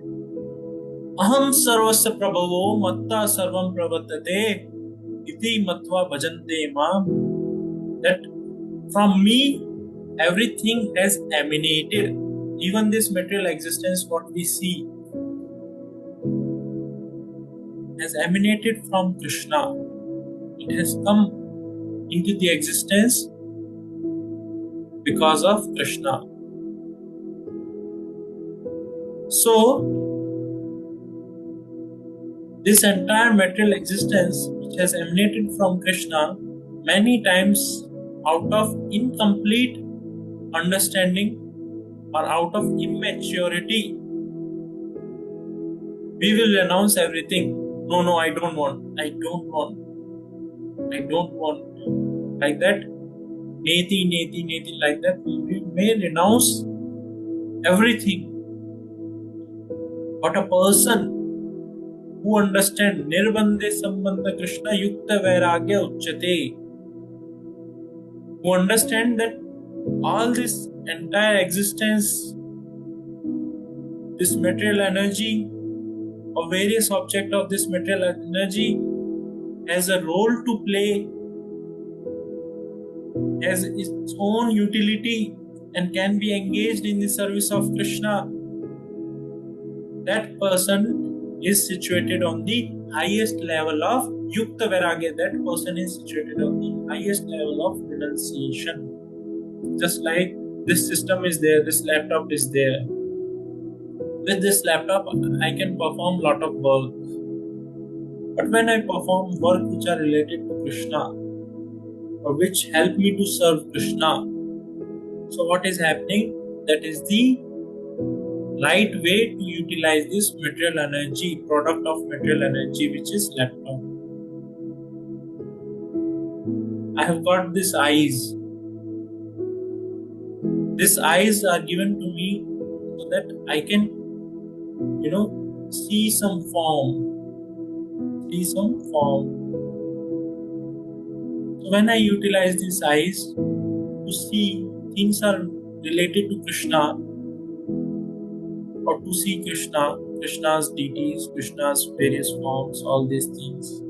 Aham sarvasya prabhavo matta sarvam pravartate iti matva bhajante mam, that from me everything has emanated. Even this material existence, what we see, has emanated from Krishna. It has come into the existence because of Krishna. So, this entire material existence which has emanated from Krishna, many times out of incomplete understanding or out of immaturity, we will renounce everything. No, I don't want. Like that, neti, like that, we may renounce everything. But a person who understands Nirbandhe Sambandha Krishna Yukta Vairagya Uchyate, who understand that all this entire existence, this material energy, or various objects of this material energy has a role to play, has its own utility, and can be engaged in the service of Krishna, that person is situated on the highest level of Yukta Vairagya. That person is situated on the highest level of renunciation. Just like this system is there, this laptop is there. With this laptop, I can perform a lot of work. But when I perform work which are related to Krishna, or which help me to serve Krishna, so what is happening? That is the right way to utilize this material energy, product of material energy, which is laptop. I have got these eyes. These eyes are given to me so that I can, see some form. So when I utilize these eyes to see things are related to Krishna, or to see Krishna's deities, Krishna's various forms, all these things,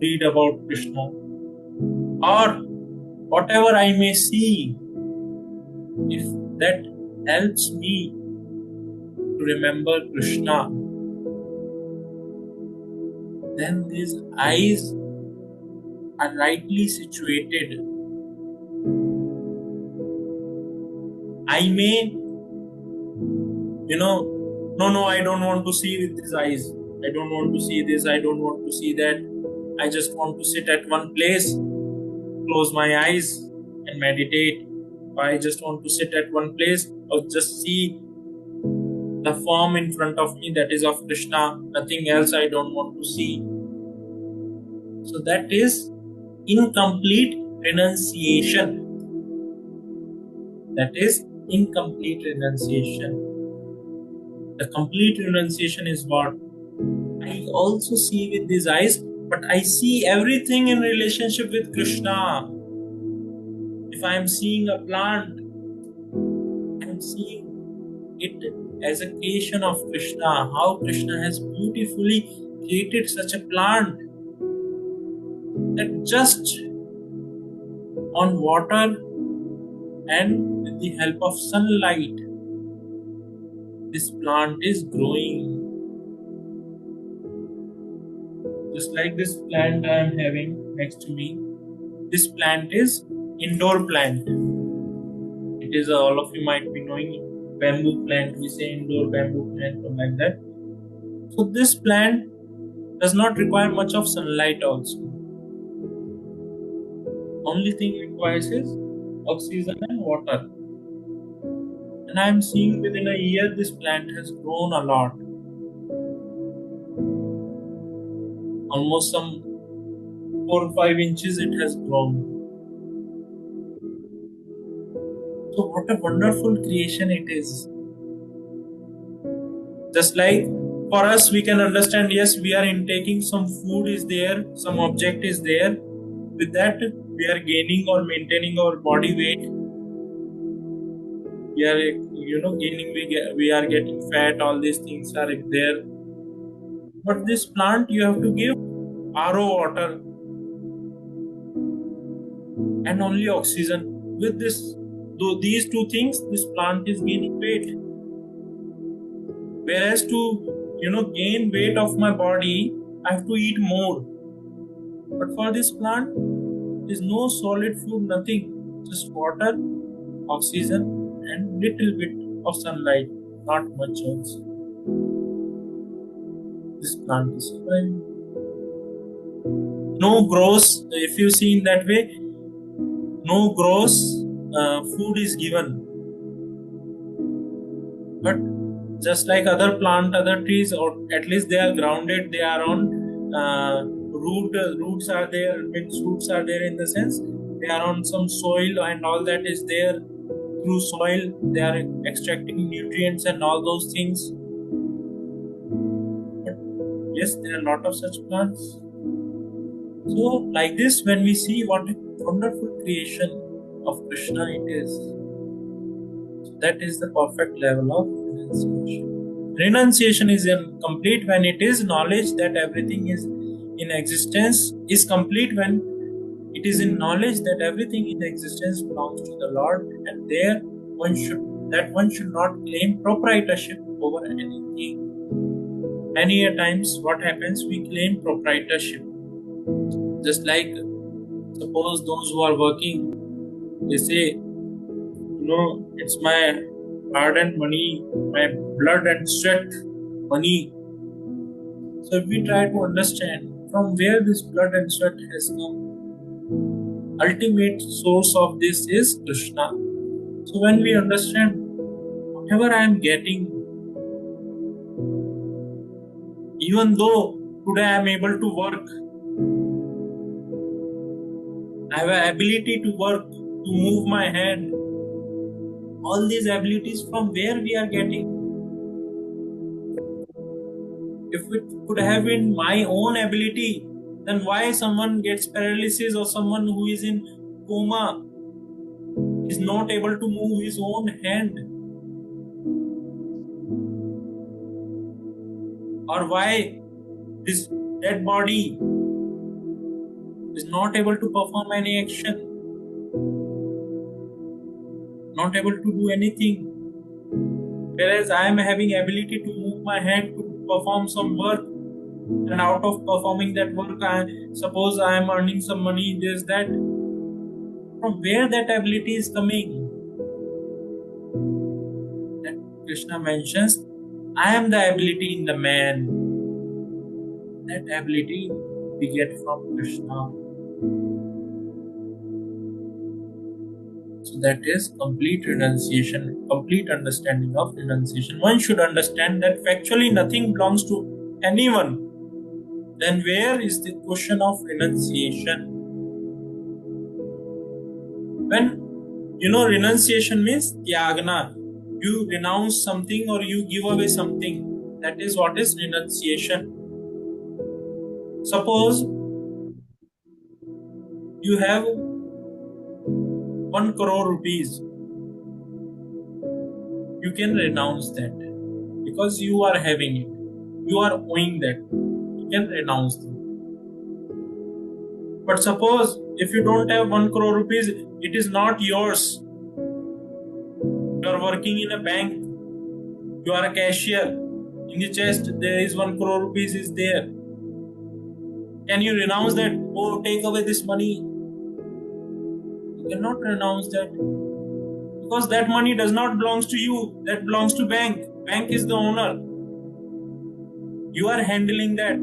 read about Krishna, or whatever I may see, if that helps me to remember Krishna, then these eyes are rightly situated. I may, no, I don't want to see with these eyes. I don't want to see this, I don't want to see that. I just want to sit at one place, close my eyes and meditate. I just want to sit at one place or just see the form in front of me, that is of Krishna. Nothing else I don't want to see. So that is incomplete renunciation. That is incomplete renunciation. The complete renunciation is what? I also see with these eyes, but I see everything in relationship with Krishna. If I am seeing a plant, I am seeing it as a creation of Krishna. How Krishna has beautifully created such a plant that just on water and with the help of sunlight, this plant is growing. Just like this plant I am having next to me. This plant is indoor plant. It is all of you might be knowing bamboo plant. We say indoor bamboo plant or like that. So this plant does not require much of sunlight also. Only thing it requires is oxygen and water. And I am seeing within a year this plant has grown a lot. Almost some 4 or 5 inches it has grown. So what a wonderful creation it is. Just like for us, we can understand, yes, we are intaking some food is there, some object is there. With that, we are gaining or maintaining our body weight. We are, gaining, we are getting fat, all these things are there. But this plant, you have to give RO water and only oxygen. With these two things, this plant is gaining weight. Whereas to, gain weight of my body, I have to eat more. But for this plant, there is no solid food, nothing. Just water, oxygen, and little bit of sunlight. Not much also. This plant is fine. No gross, if you see in that way, no gross food is given. But just like other plant, other trees, or at least they are grounded, they are on roots are there, roots are there in the sense they are on some soil and all that is there. Through soil, they are extracting nutrients and all those things. But yes, there are a lot of such plants. So, like this, when we see what a wonderful creation of Krishna it is, so that is the perfect level of renunciation. Renunciation is complete when it is knowledge that everything is in existence, is complete when it is in knowledge that everything in existence belongs to the Lord, and there one should not claim proprietorship over anything. Many a times what happens, we claim proprietorship. Just like, suppose those who are working, they say, it's my hard-earned money, my blood and sweat money. So if we try to understand from where this blood and sweat has come, ultimate source of this is Krishna. So when we understand whatever I am getting, even though today I am able to work, I have an ability to work, to move my hand, all these abilities from where we are getting. If it could have been my own ability, then why someone gets paralysis or someone who is in coma is not able to move his own hand? Or why this dead body is not able to perform any action? not able to do anything. Whereas I am having ability to move my hand to perform some work, and out of performing that work, suppose I am earning some money, this, that. From where that ability is coming? That Krishna mentions, I am the ability in the man. That ability we get from Krishna. So that is complete renunciation, complete understanding of renunciation. One should understand that factually nothing belongs to anyone. Then where is the question of renunciation? When renunciation means tyagna. You renounce something or you give away something. That is what is renunciation. Suppose you have 1 crore rupees. You can renounce that because you are having it. You are owing that. You can renounce it. But suppose if you don't have 1 crore rupees, it is not yours. You are working in a bank. You are a cashier. In the chest, there is 1 crore rupees is there. Can you renounce that? Oh, take away this money. You cannot renounce that. Because that money does not belong to you. That belongs to bank. Bank is the owner. You are handling that.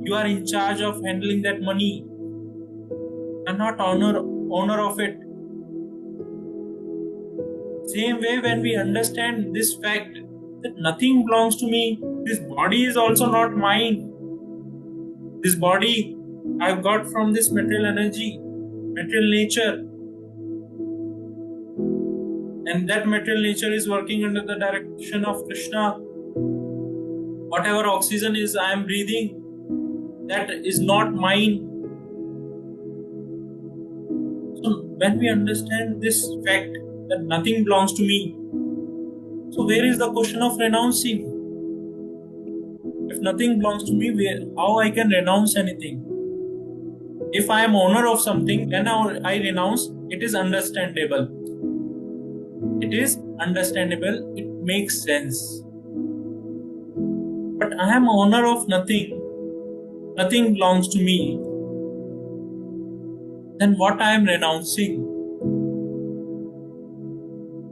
You are in charge of handling that money. You are not owner of it. Same way, when we understand this fact that nothing belongs to me, this body is also not mine. This body I've got from this material energy, material nature. And that material nature is working under the direction of Krishna. Whatever oxygen is I am breathing, that is not mine. So when we understand this fact that nothing belongs to me, so where is the question of renouncing? If nothing belongs to me, how I can renounce anything? If I am owner of something, when I renounce, it is understandable. It is understandable. It makes sense. But I am owner of nothing. Nothing belongs to me. Then what I am renouncing?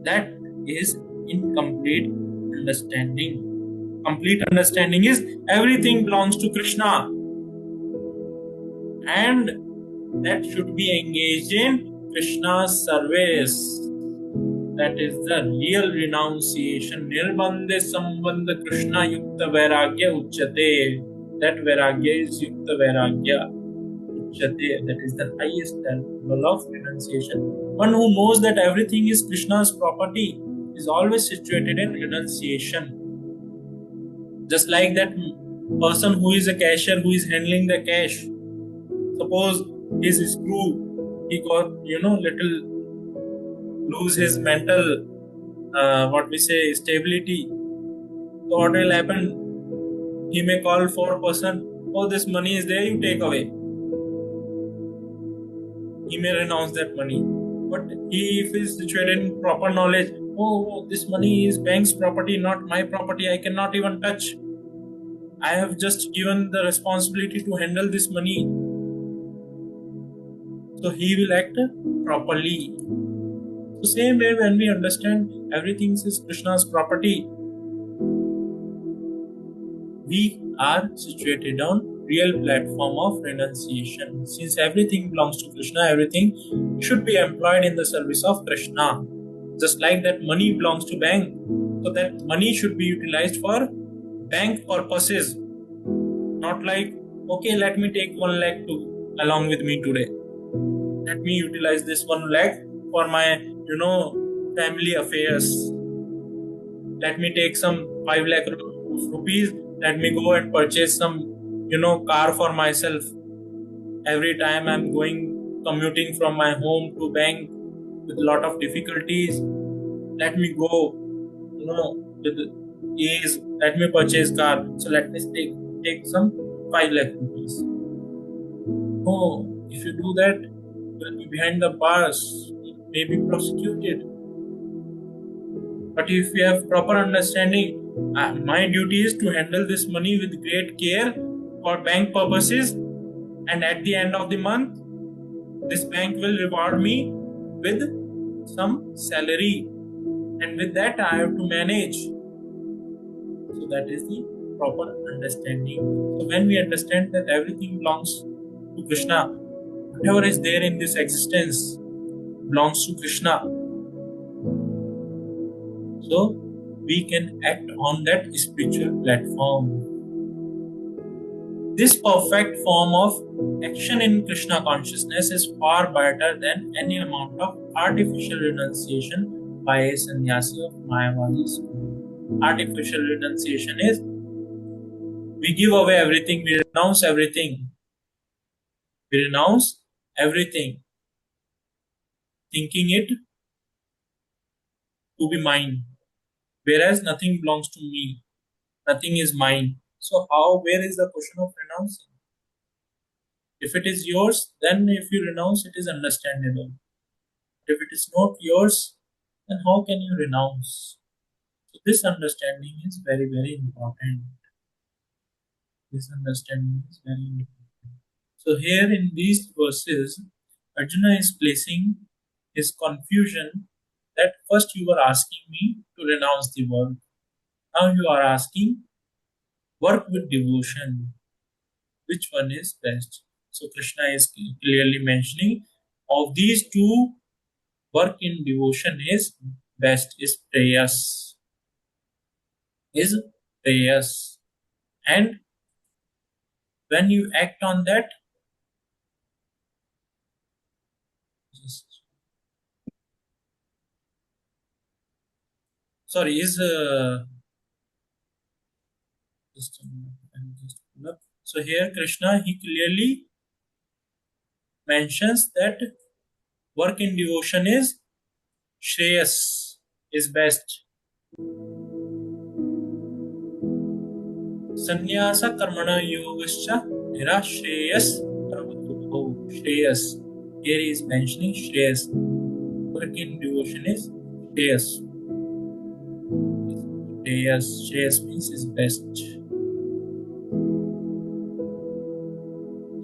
That is incomplete understanding. Complete understanding is everything belongs to Krishna. And that should be engaged in Krishna's service. That is the real renunciation. Nirbandhe sambandha Krishna yukta vairagya uchyate. That vairagya is yukta vairagya uchyate. That is the highest level of renunciation. One who knows that everything is Krishna's property is always situated in renunciation. Just like that person who is a cashier who is handling the cash. Suppose his screw, he got, little lose his mental, stability. So what will happen? He may call for a person, oh, this money is there, you take away. He may renounce that money. But if he is situated in proper knowledge, oh, this money is bank's property, not my property, I cannot even touch. I have just given the responsibility to handle this money. So he will act properly. So same way, when we understand everything is Krishna's property, we are situated on real platform of renunciation. Since everything belongs to Krishna, everything should be employed in the service of Krishna. Just like that money belongs to bank, so that money should be utilized for bank purposes. Not like, okay, let me take 1 lakh along with me today. Let me utilize this 1 lakh for my, family affairs. Let me take some 5 lakh rupees. Let me go and purchase some, car for myself. Every time I'm commuting from my home to bank with a lot of difficulties. Let me go, with ease. Let me purchase car. So let me take some 5 lakh rupees. Oh, if you do that, you will be behind the bars. may be prosecuted. But if you have proper understanding, my duty is to handle this money with great care for bank purposes, and at the end of the month, this bank will reward me with some salary, and with that I have to manage. So that is the proper understanding. So when we understand that everything belongs to Krishna, whatever is there in this existence belongs to Krishna, so we can act on that spiritual platform. This perfect form of action in Krishna consciousness is far better than any amount of artificial renunciation by a sannyasi of Mayavadi school. Artificial renunciation is we give away everything, we renounce everything. We renounce everything, thinking it to be mine, whereas nothing belongs to me, nothing is mine. So where is the question of renouncing? If it is yours, then if you renounce, it is understandable. If it is not yours, then how can you renounce? So this understanding is very, very important. This understanding is very important. So here in these verses, Arjuna is placing his confusion that first you were asking me to renounce the work. Now you are asking work with devotion. Which one is best? So Krishna is clearly mentioning of these two, work in devotion is best, is prayas. Is prayas. And when you act on that, sorry, is just a minute, just pull up. So here Krishna, he clearly mentions that work in devotion is shreyas, is best. Sannyasa karmana yogascha nirashreyas paramato shreyas. Here he is mentioning shreyas. Work in devotion is shreyas. Shreyas means is best.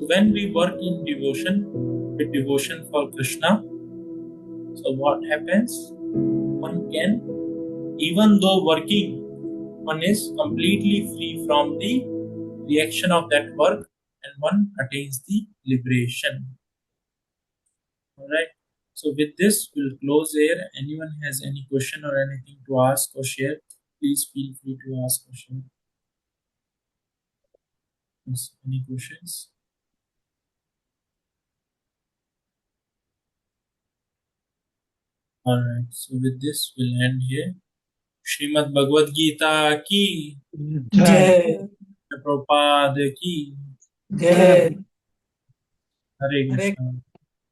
When we work in devotion, with devotion for Krishna, so what happens? One can, even though working, one is completely free from the reaction of that work and one attains the liberation. Alright, so with this, we'll close here. Anyone has any question or anything to ask or share, please feel free to ask or share. Yes, any questions? Alright, so with this, we'll end here. Srimad Bhagavad Gita ki, Jai. Prabhupada ki, Jai. Hare Krishna.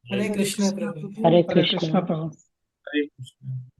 Hare Krishna, Prabhu. Hare Krishna Prabhu. Hare Krishna.